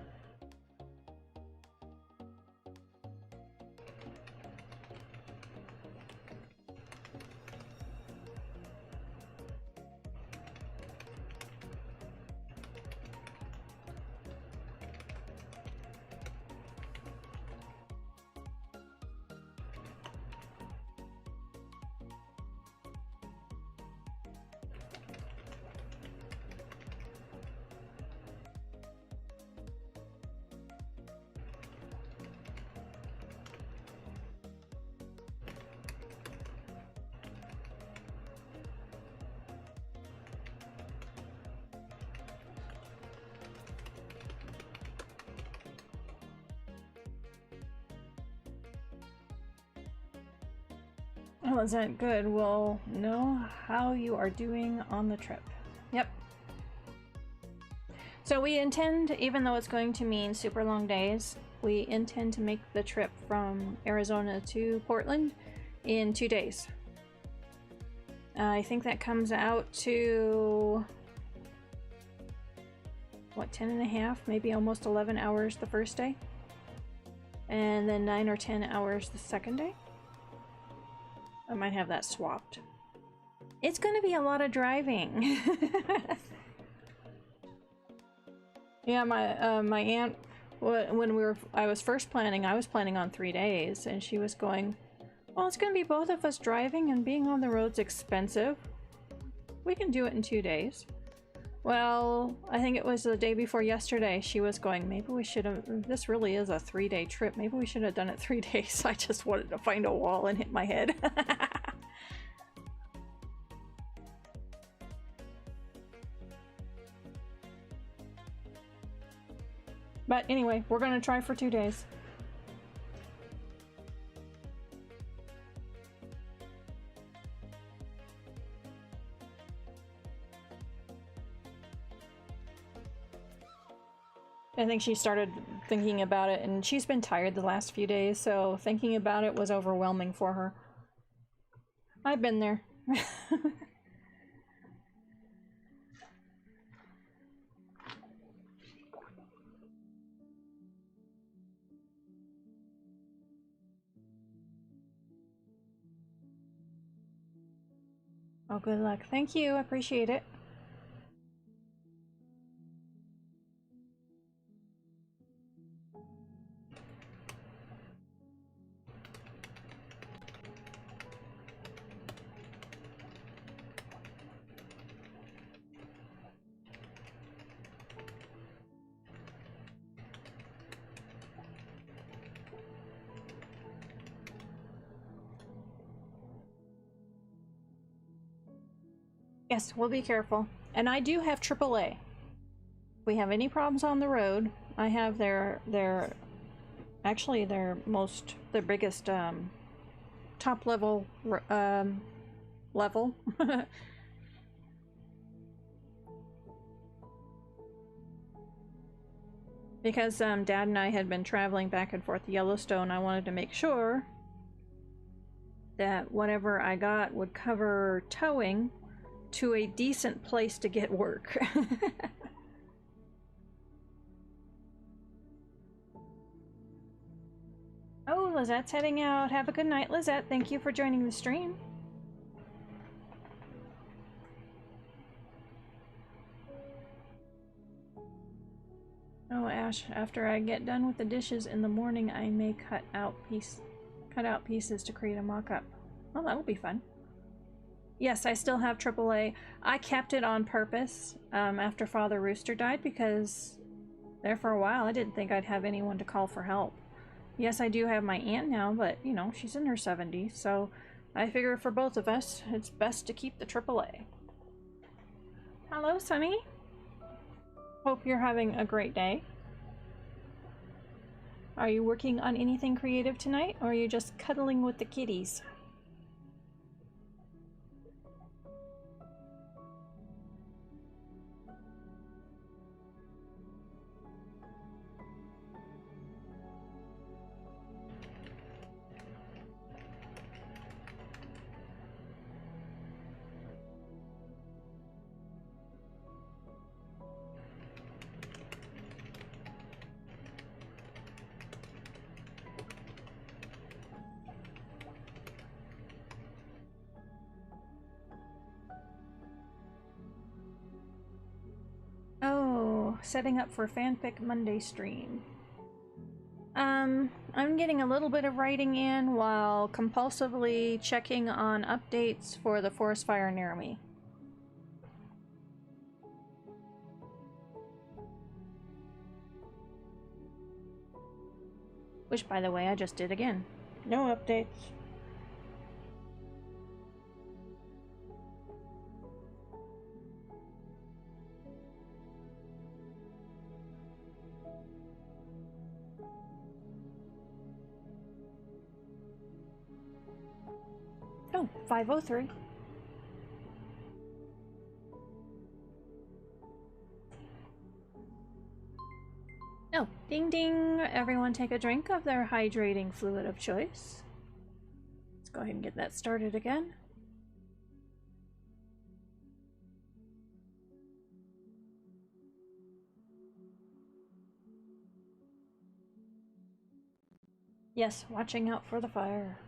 Oh, is that good? We'll know how you are doing on the trip. Yep. So we intend, even though it's going to mean super long days, we intend to make the trip from Arizona to Portland in 2 days. I think that comes out to, what, 10.5, maybe almost 11 hours the first day, and then 9 or 10 hours the second day. I might have that swapped. It's going to be a lot of driving. Yeah, my aunt, when I was first planning, I was planning on 3 days, and she was going, well, it's going to be both of us driving, and being on the road's expensive. We can do it in 2 days. Well, I think it was the day before yesterday. She was going, maybe we should have, this really is a 3-day trip. Maybe we should have done it 3 days. I just wanted to find a wall and hit my head. But anyway, we're gonna try for 2 days. I think she started thinking about it, and she's been tired the last few days, so thinking about it was overwhelming for her. I've been there. Oh, good luck. Thank you. I appreciate it. Yes, we'll be careful. And I do have AAA. If we have any problems on the road, I have their biggest top level level. Because Dad and I had been traveling back and forth to Yellowstone, I wanted to make sure that whatever I got would cover towing to a decent place to get work. Oh, Lizette's heading out. Have a good night, Lizette. Thank you for joining the stream. Oh, Ash, after I get done with the dishes in the morning, I may cut out pieces to create a mock-up. Well, that'll be fun. Yes, I still have AAA. I kept it on purpose after Father Rooster died because there for a while I didn't think I'd have anyone to call for help. Yes, I do have my aunt now, but, you know, she's in her 70s, so I figure for both of us, it's best to keep the AAA. Hello, Sunny. Hope you're having a great day. Are you working on anything creative tonight, or are you just cuddling with the kitties? Oh, setting up for Fanfic Monday stream. I'm getting a little bit of writing in while compulsively checking on updates for the forest fire near me. Which, by the way, I just did again. No updates. Oh, 503. Oh, ding ding! Everyone take a drink of their hydrating fluid of choice. Let's go ahead and get that started again. Yes, watching out for the fire.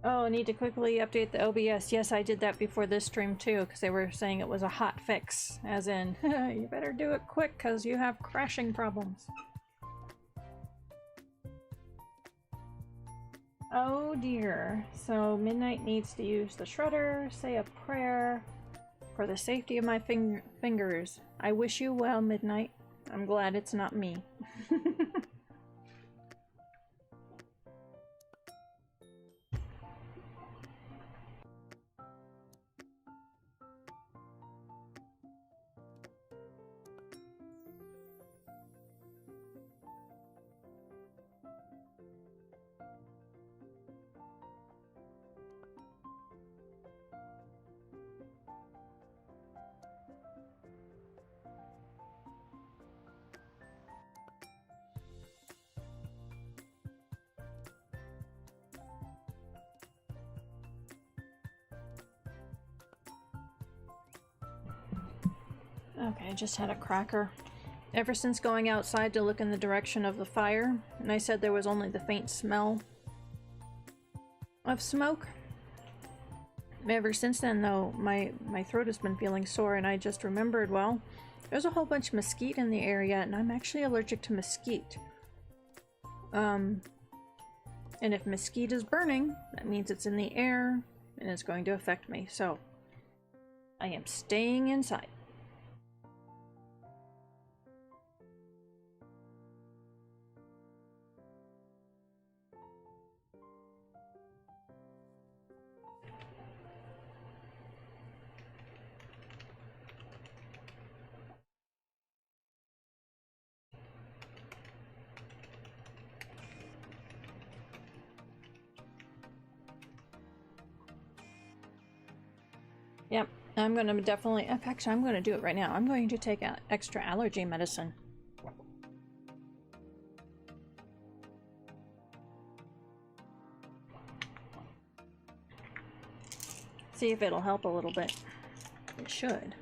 Oh, I need to quickly update the OBS. Yes, I did that before this stream too, because they were saying it was a hot fix. As in, you better do it quick because you have crashing problems. Oh dear. So Midnight needs to use the shredder, say a prayer for the safety of my fingers. I wish you well, Midnight. I'm glad it's not me. Okay, I just had a cracker. Ever since going outside to look in the direction of the fire, and I said there was only the faint smell of smoke. Ever since then, though, my throat has been feeling sore, and I just remembered, well, there's a whole bunch of mesquite in the area, and I'm actually allergic to mesquite. And if mesquite is burning, that means it's in the air, and it's going to affect me, so I am staying inside. Yep, I'm gonna definitely, actually I'm gonna do it right now. I'm going to take extra allergy medicine. See if it'll help a little bit. It should.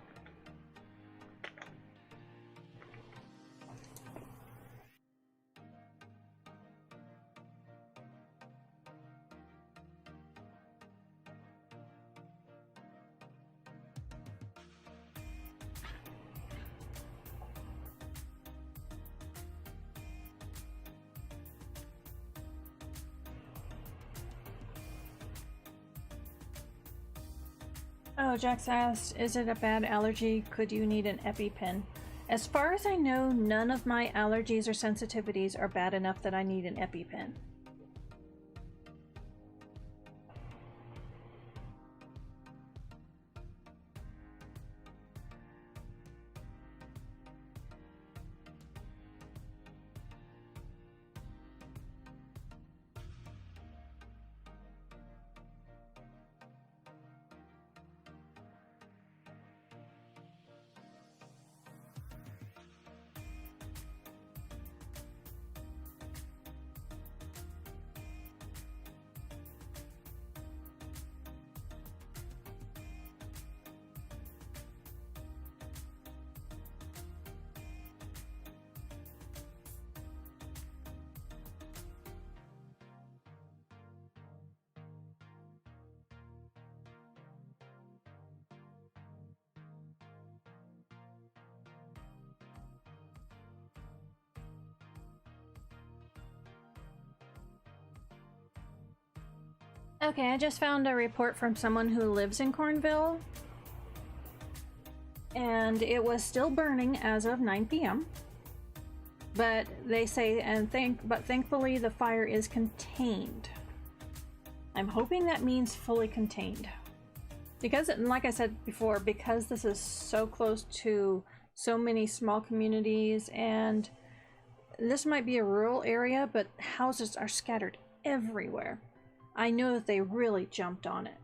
Oh, Jax asked, is it a bad allergy? Could you need an EpiPen? As far as I know, none of my allergies or sensitivities are bad enough that I need an EpiPen. Okay, I just found a report from someone who lives in Cornville, and it was still burning as of 9 p.m. But they say, but thankfully the fire is contained. I'm hoping that means fully contained. Because, like I said before, because this is so close to so many small communities, and this might be a rural area, but houses are scattered everywhere. I know that they really jumped on it.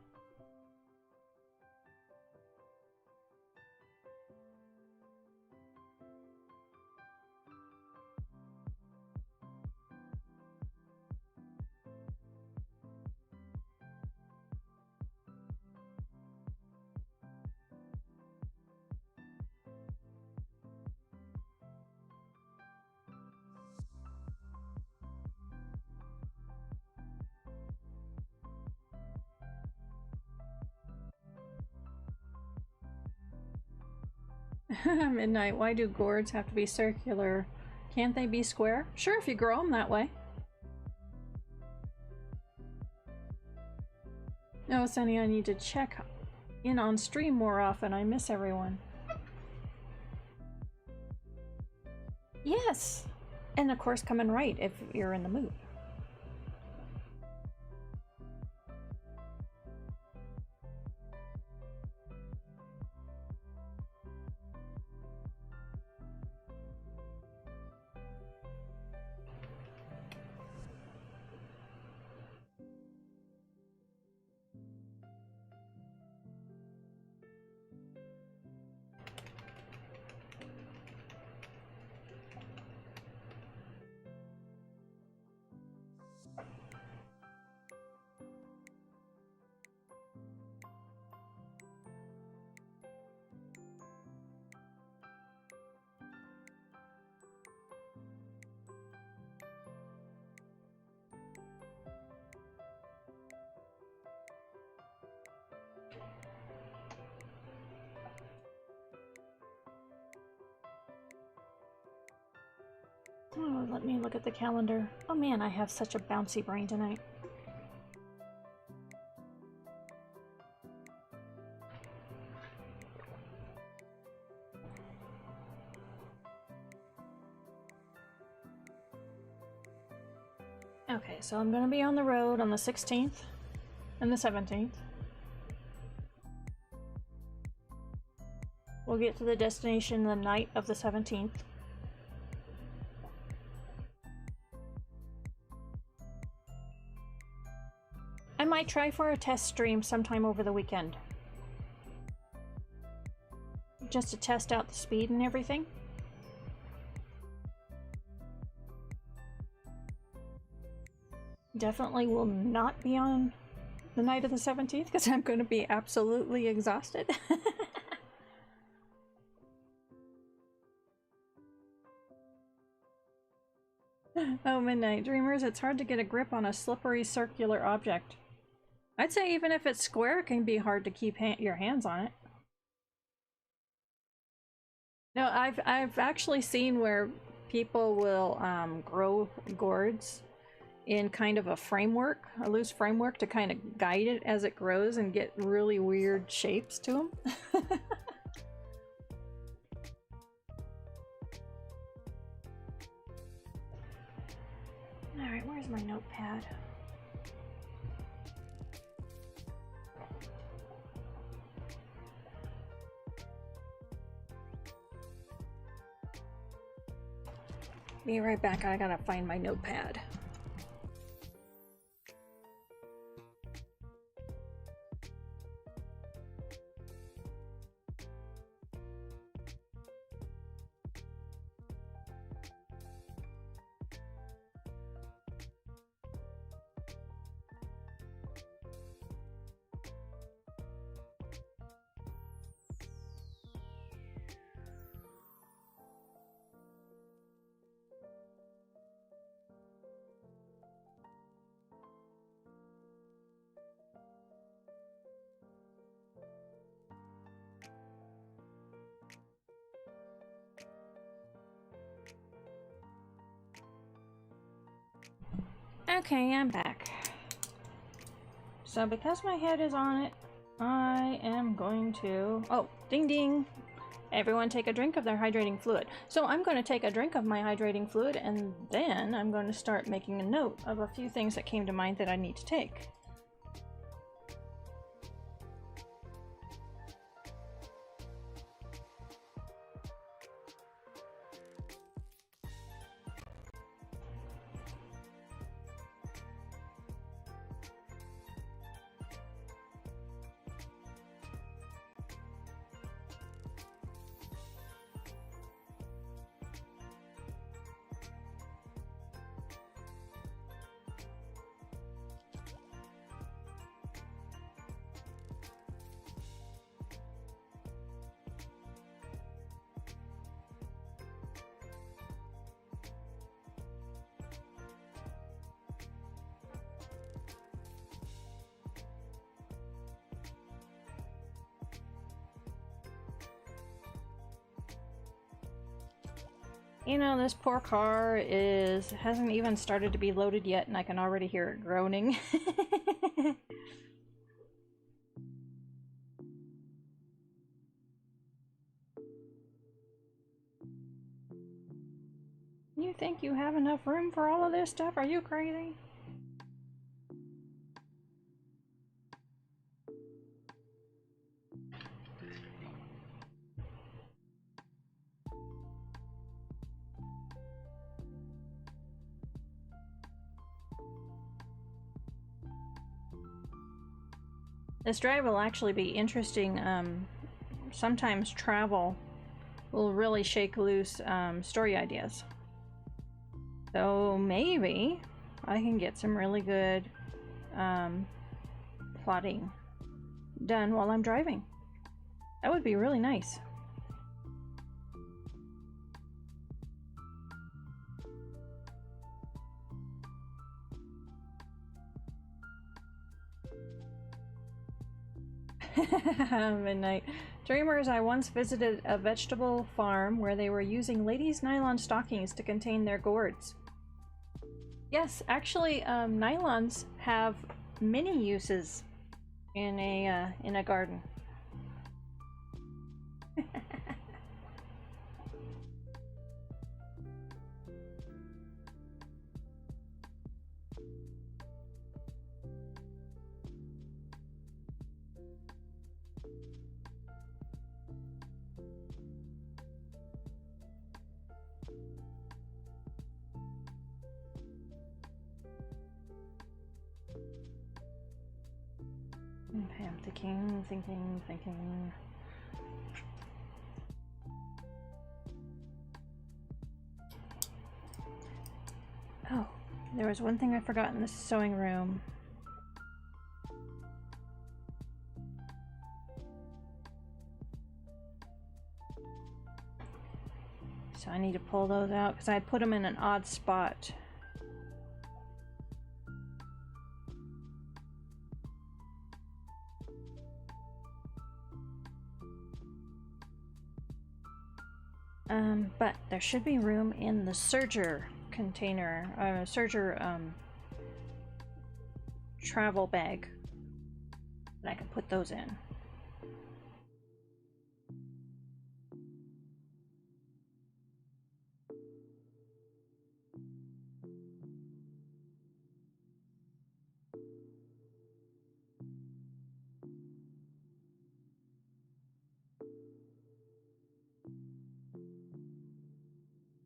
Midnight, why do gourds have to be circular? Can't they be square? Sure, if you grow them that way. No, Sunny, I need to check in on stream more often. I miss everyone. Yes! And of course, come and write if you're in the mood. Oh, let me look at the calendar. Oh man, I have such a bouncy brain tonight. Okay, so I'm gonna be on the road on the 16th and the 17th. We'll get to the destination the night of the 17th. I might try for a test stream sometime over the weekend. Just to test out the speed and everything. Definitely will not be on the night of the 17th because I'm going to be absolutely exhausted. Oh, Midnight Dreamers, it's hard to get a grip on a slippery circular object. I'd say even if it's square, it can be hard to keep your hands on it. No, I've actually seen where people will grow gourds in kind of a framework, a loose framework, to kind of guide it as it grows and get really weird shapes to them. Alright, where's my notepad? Be right back, I gotta find my notepad. Okay, I'm back. So because my head is on it, I am going to... Oh, ding ding! Everyone take a drink of their hydrating fluid. So I'm going to take a drink of my hydrating fluid and then I'm going to start making a note of a few things that came to mind that I need to take. You know, this poor car hasn't even started to be loaded yet, and I can already hear it groaning. You think you have enough room for all of this stuff? Are you crazy? This drive will actually be interesting. Sometimes travel will really shake loose story ideas. So maybe I can get some really good plotting done while I'm driving. That would be really nice. Midnight. Dreamers, I once visited a vegetable farm where they were using ladies' nylon stockings to contain their gourds. Yes, actually, nylons have many uses in a garden. Okay, I'm thinking. Oh, there was one thing I forgot in the sewing room. So I need to pull those out because I put them in an odd spot. But there should be room in the serger container, serger travel bag that I can put those in.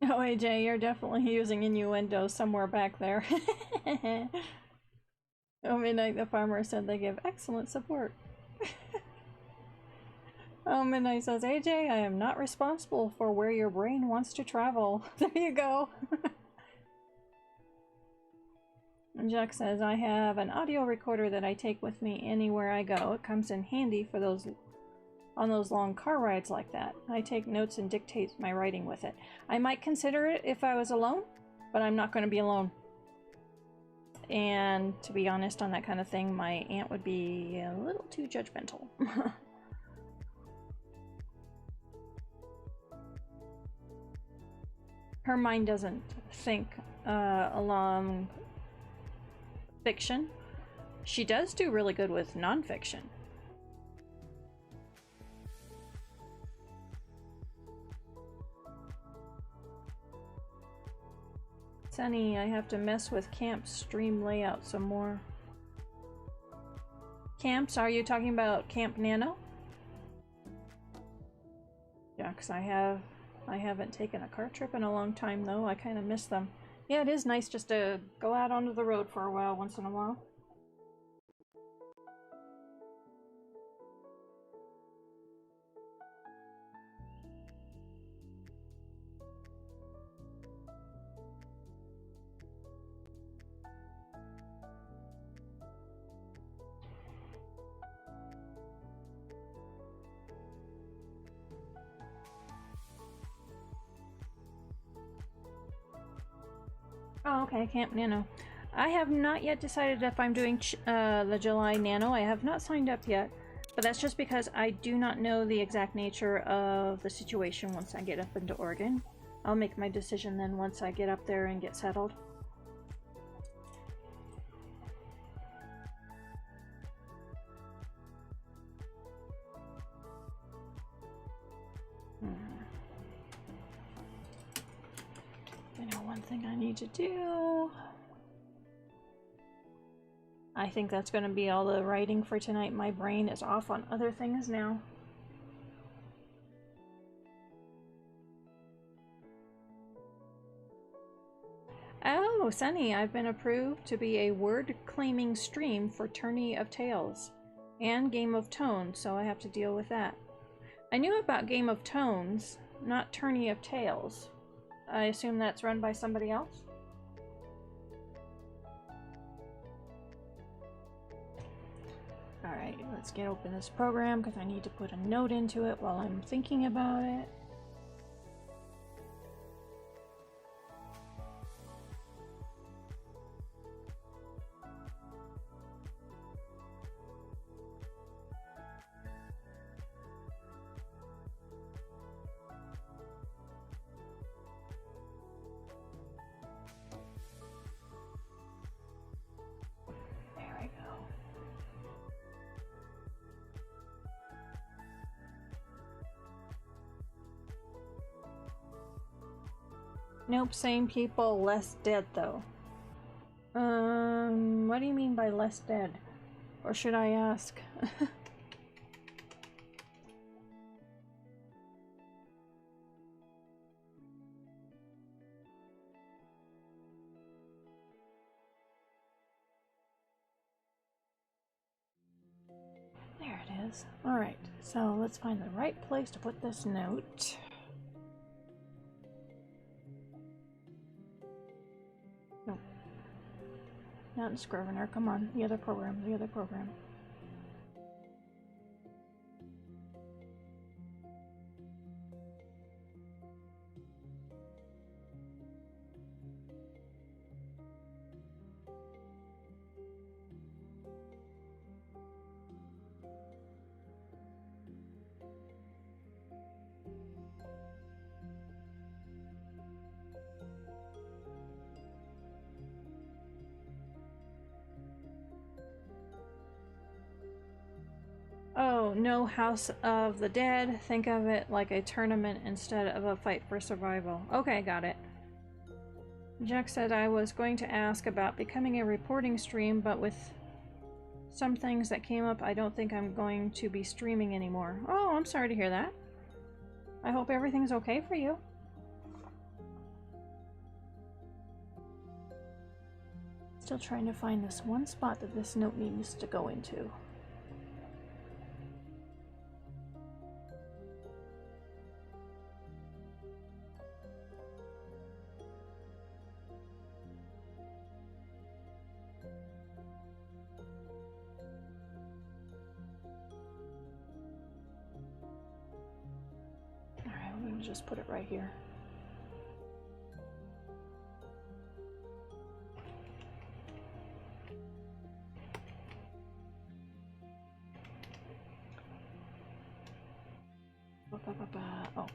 Oh, AJ, you're definitely using innuendo somewhere back there. Oh, Midnight the Farmer said they give excellent support. Oh, Midnight says, AJ, I am not responsible for where your brain wants to travel. There you go. And Jack says, I have an audio recorder that I take with me anywhere I go. It comes in handy for those on those long car rides like that. I take notes and dictate my writing with it. I might consider it if I was alone, but I'm not going to be alone. And to be honest on that kind of thing, my aunt would be a little too judgmental. Her mind doesn't think along fiction. She does do really good with nonfiction. Sunny, I have to mess with Camp's stream layout some more. Camps? Are you talking about Camp Nano? Yeah, because I haven't taken a car trip in a long time though. I kind of miss them. Yeah, it is nice just to go out onto the road for a while once in a while. Oh, okay, Camp Nano. I have not yet decided if I'm doing the July Nano. I have not signed up yet, but that's just because I do not know the exact nature of the situation once I get up into Oregon. I'll make my decision then once I get up there and get settled. I know one thing I need to do. I think that's going to be all the writing for tonight. My brain is off on other things now. Oh, Sunny, I've been approved to be a word-claiming stream for Tourney of Tales and Game of Tones, so I have to deal with that. I knew about Game of Tones, not Tourney of Tales. I assume that's run by somebody else? Alright, let's get open this program because I need to put a note into it while I'm thinking about it. Nope, same people, less dead though. What do you mean by less dead? Or should I ask? There it is. Alright, so let's find the right place to put this note. Not in Scrivener, come on, the other program, the other program. Oh, no House of the Dead. Think of it like a tournament instead of a fight for survival. Okay, got it. Jack said I was going to ask about becoming a reporting stream, but with some things that came up, I don't think I'm going to be streaming anymore. Oh, I'm sorry to hear that. I hope everything's okay for you. Still trying to find this one spot that this note needs to go into. Just put it right here. Oh.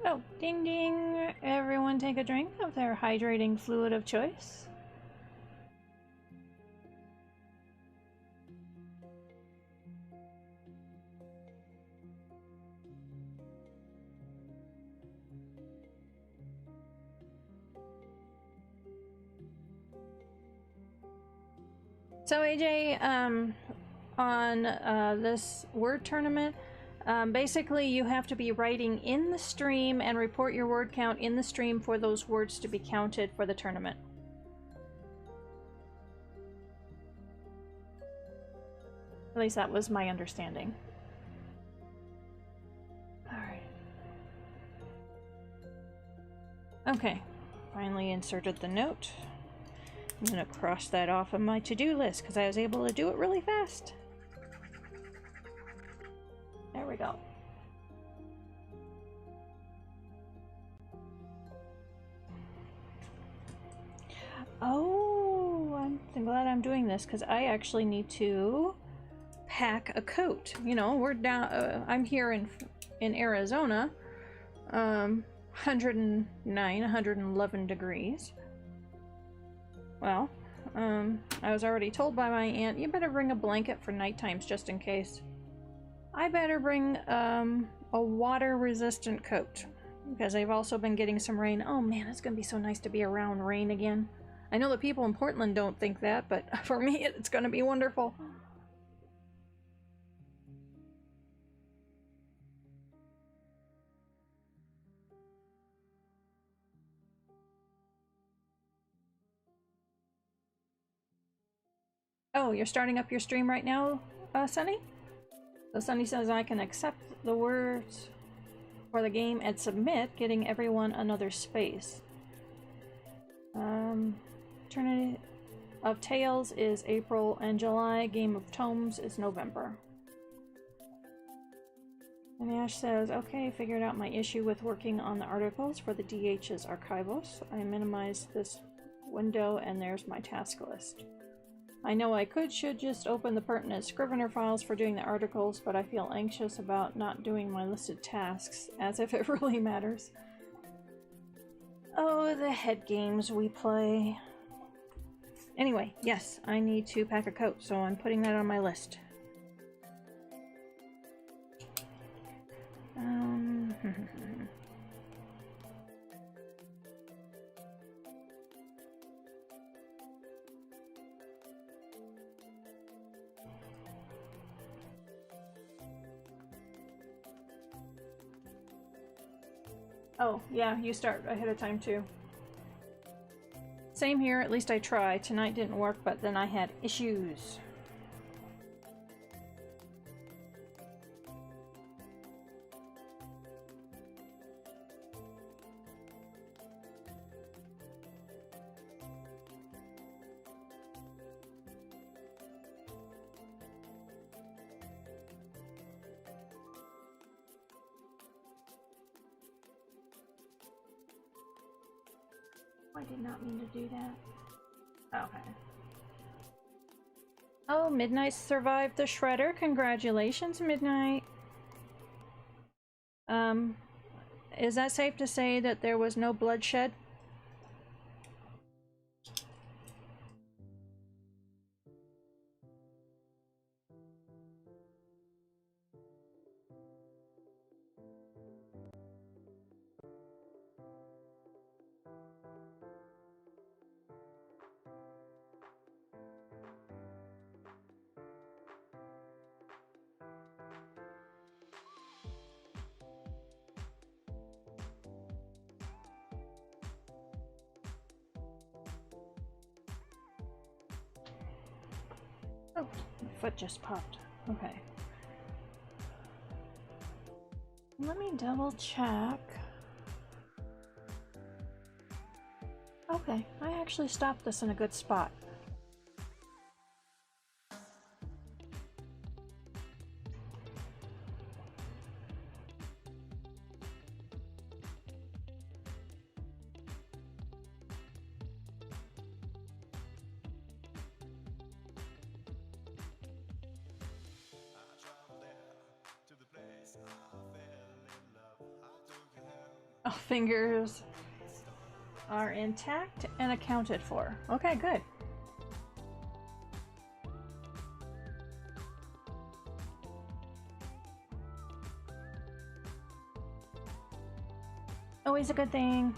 Oh, ding ding! Everyone take a drink of their hydrating fluid of choice. So AJ, on this word tournament, basically, you have to be writing in the stream and report your word count in the stream for those words to be counted for the tournament. At least that was my understanding. Alright. Okay, finally inserted the note. I'm gonna cross that off of my to-do list because I was able to do it really fast. There we go. Oh, I'm glad I'm doing this because I actually need to pack a coat. You know, we're down. I'm here in Arizona. 109, 111 degrees. Well, I was already told by my aunt, you better bring a blanket for night times just in case. I better bring a water-resistant coat because I've also been getting some rain. Oh man, it's gonna be so nice to be around rain again. I know the people in Portland don't think that, but for me, it's gonna be wonderful. Oh, you're starting up your stream right now, Sunny? So Sunny says I can accept the words for the game and submit, getting everyone another space. Eternity of Tales is April and July. Game of Tomes is November. And Ash says, okay, figured out my issue with working on the articles for the DH's archivos. I minimized this window and there's my task list. I know I should just open the pertinent Scrivener files for doing the articles, but I feel anxious about not doing my listed tasks, as if it really matters. Oh, the head games we play. Anyway, yes, I need to pack a coat, so I'm putting that on my list. Oh, yeah, you start ahead of time too. Same here, at least I tried. Tonight didn't work, but then I had issues. I did not mean to do that. Okay. Oh, Midnight survived the Shredder. Congratulations, Midnight. Is that safe to say that there was no bloodshed? Oh, my foot just popped. Okay. Let me double check. Okay, I actually stopped this in a good spot. Oh, fingers are intact and accounted for. Okay, good. Always a good thing.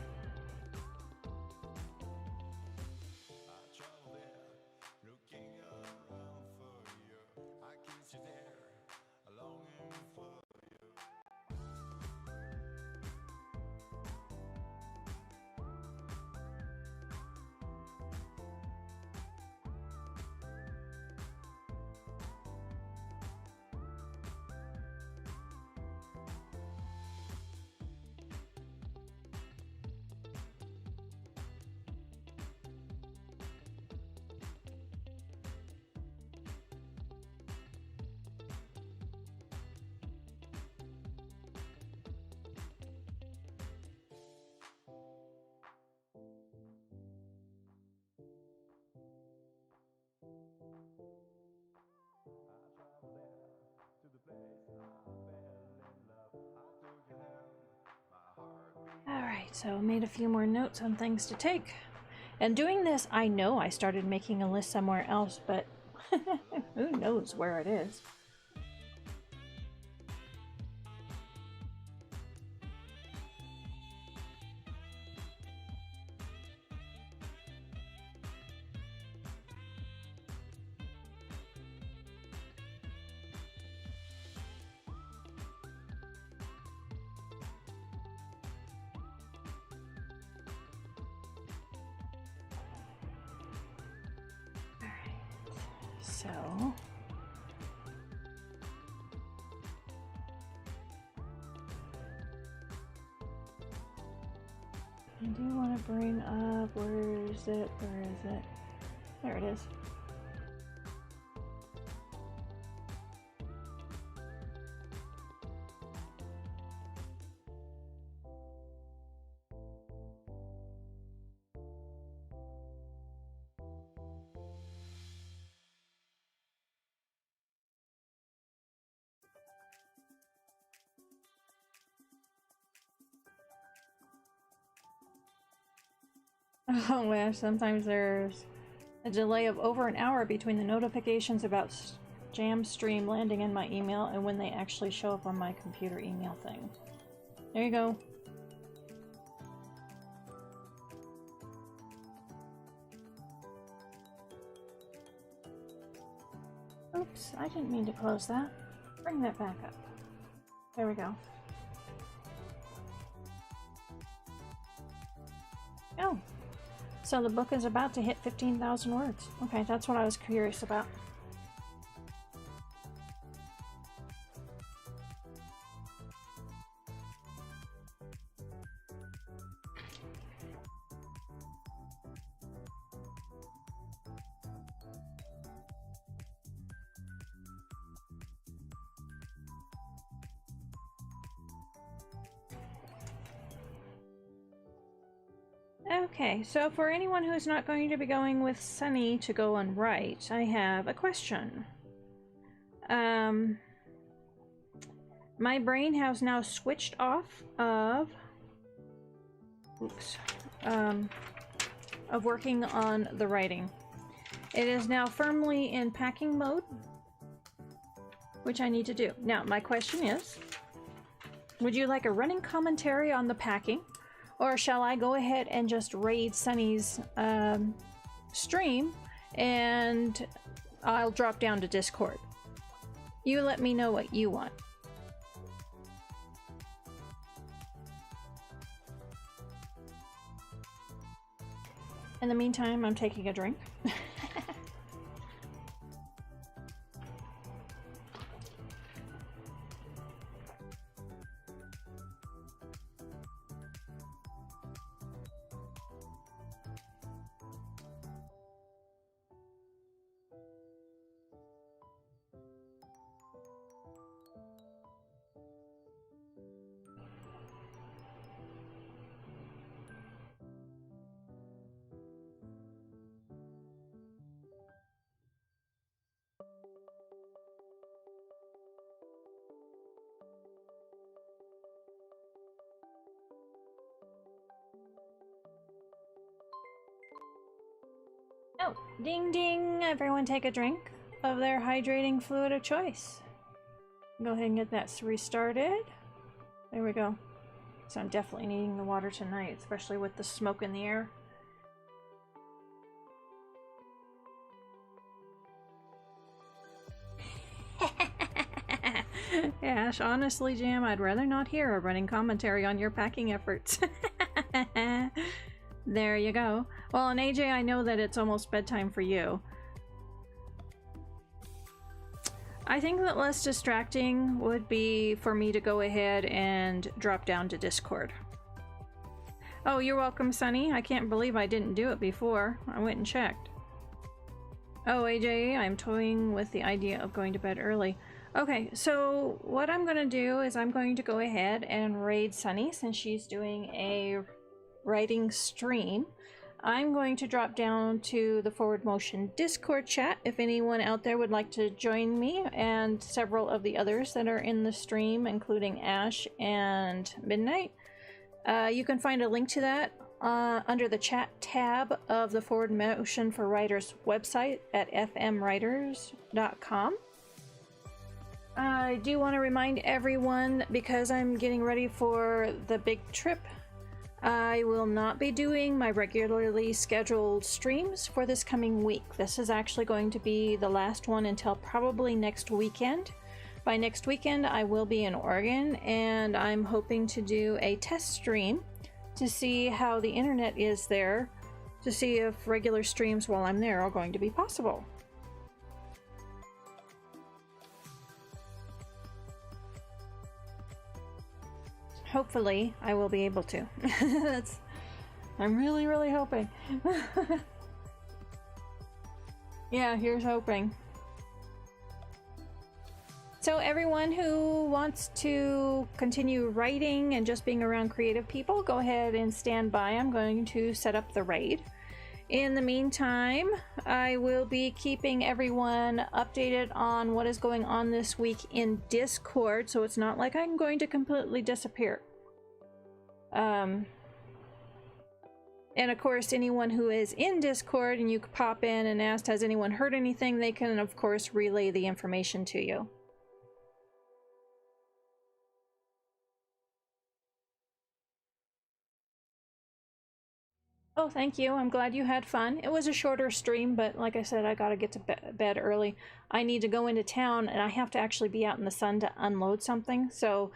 Alright, so made a few more notes on things to take. And doing this, I know I started making a list somewhere else, but who knows where it is. So I do want to bring up, where is it? There it is. Oh, well, sometimes there's a delay of over an hour between the notifications about Jam Stream landing in my email and when they actually show up on my computer email thing. There you go. Oops, I didn't mean to close that. Bring that back up. There we go. Oh. So the book is about to hit 15,000 words. Okay, that's what I was curious about. Okay, so for anyone who's not going to be going with Sunny to go and write, I have a question. My brain has now switched off of working on the writing. It is now firmly in packing mode, which I need to do. Now, my question is, would you like a running commentary on the packing? Or shall I go ahead and just raid Sunny's stream and I'll drop down to Discord? You let me know what you want. In the meantime, I'm taking a drink. Oh, ding ding! Everyone take a drink of their hydrating fluid of choice. Go ahead and get that restarted. There we go. So I'm definitely needing the water tonight, especially with the smoke in the air. Ash, honestly, Jam, I'd rather not hear a running commentary on your packing efforts. There you go. Well, and AJ, I know that it's almost bedtime for you. I think that less distracting would be for me to go ahead and drop down to Discord. Oh, you're welcome, Sunny. I can't believe I didn't do it before. I went and checked. Oh, AJ, I'm toying with the idea of going to bed early. Okay, so what I'm going to do is I'm going to go ahead and raid Sunny since she's doing a writing stream. I'm going to drop down to the Forward Motion Discord chat if anyone out there would like to join me and several of the others that are in the stream, including Ash and Midnight. You can find a link to that under the chat tab of the Forward Motion for Writers website at fmwriters.com. I do want to remind everyone, because I'm getting ready for the big trip, I will not be doing my regularly scheduled streams for this coming week. This is actually going to be the last one until probably next weekend. By next weekend, I will be in Oregon, and I'm hoping to do a test stream to see how the internet is there, to see if regular streams while I'm there are going to be possible. Hopefully, I will be able to. I'm really hoping. Yeah, here's hoping. So everyone who wants to continue writing and just being around creative people, go ahead and stand by. I'm going to set up the raid. In the meantime, I will be keeping everyone updated on what is going on this week in Discord, so it's not like I'm going to completely disappear. And of course, anyone who is in Discord and you pop in and ask, has anyone heard anything, they can of course relay the information to you. Oh, thank you. I'm glad you had fun. It was a shorter stream, but like I said, I gotta get to bed early. I need to go into town, and I have to actually be out in the sun to unload something. So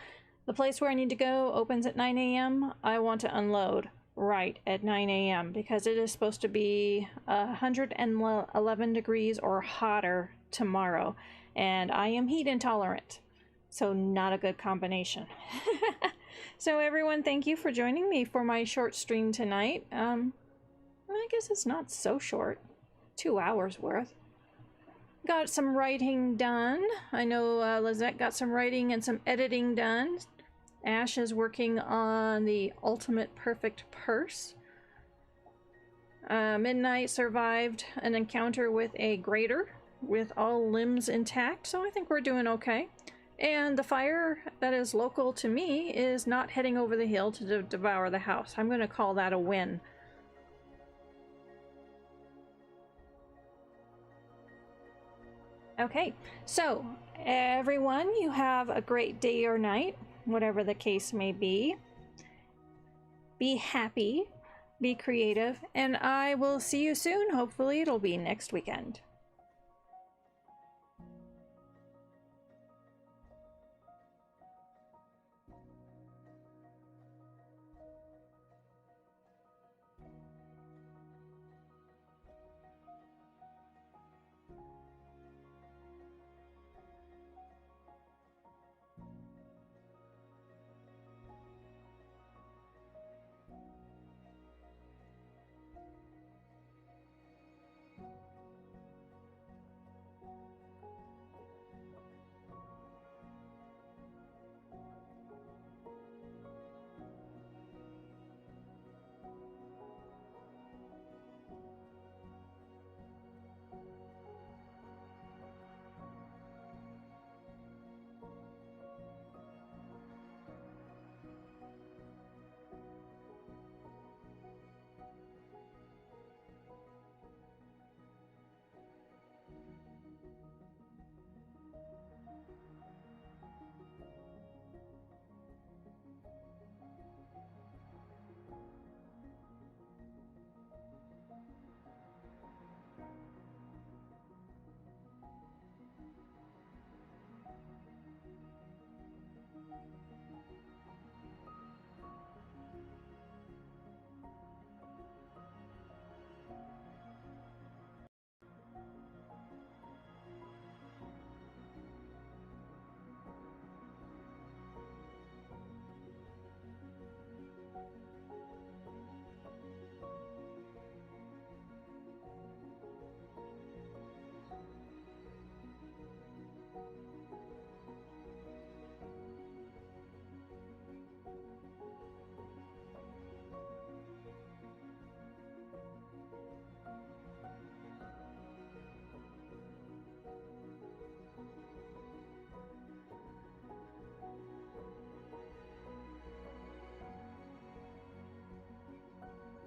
the place where I need to go opens at 9 a.m. I want to unload right at 9 a.m. because it is supposed to be 111 degrees or hotter tomorrow, and I am heat intolerant. So not a good combination. So everyone, thank you for joining me for my short stream tonight. I guess it's not so short. 2 hours worth. Got some writing done. I know Lizette got some writing and some editing done. Ash is working on the ultimate perfect purse. Midnight survived an encounter with a grater with all limbs intact, so I think we're doing okay. And the fire that is local to me is not heading over the hill to devour the house. I'm going to call that a win. Okay, so everyone, you have a great day or night, whatever the case may be. Be happy, be creative, and I will see you soon. Hopefully it'll be next weekend.